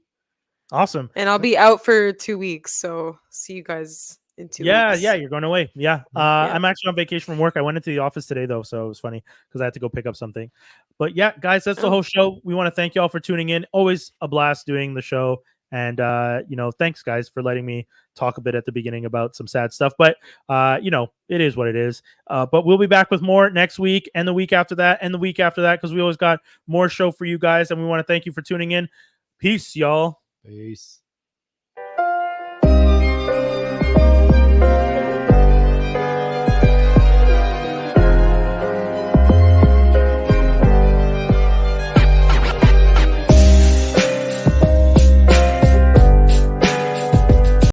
Awesome. and I'll be out for 2 weeks. So see you guys in 2 weeks. Yeah, you're going away. Yeah. Yeah. I'm actually on vacation from work. I went into the office today though, so it was funny because I had to go pick up something. But yeah, guys, that's the Oh. whole show. We want to thank you all for tuning in. Always a blast doing the show. And thanks guys for letting me talk a bit at the beginning about some sad stuff. But it is what it is. But we'll be back with more next week and the week after that and the week after that because we always got more show for you guys. And we want to thank you for tuning in. Peace, y'all. Peace.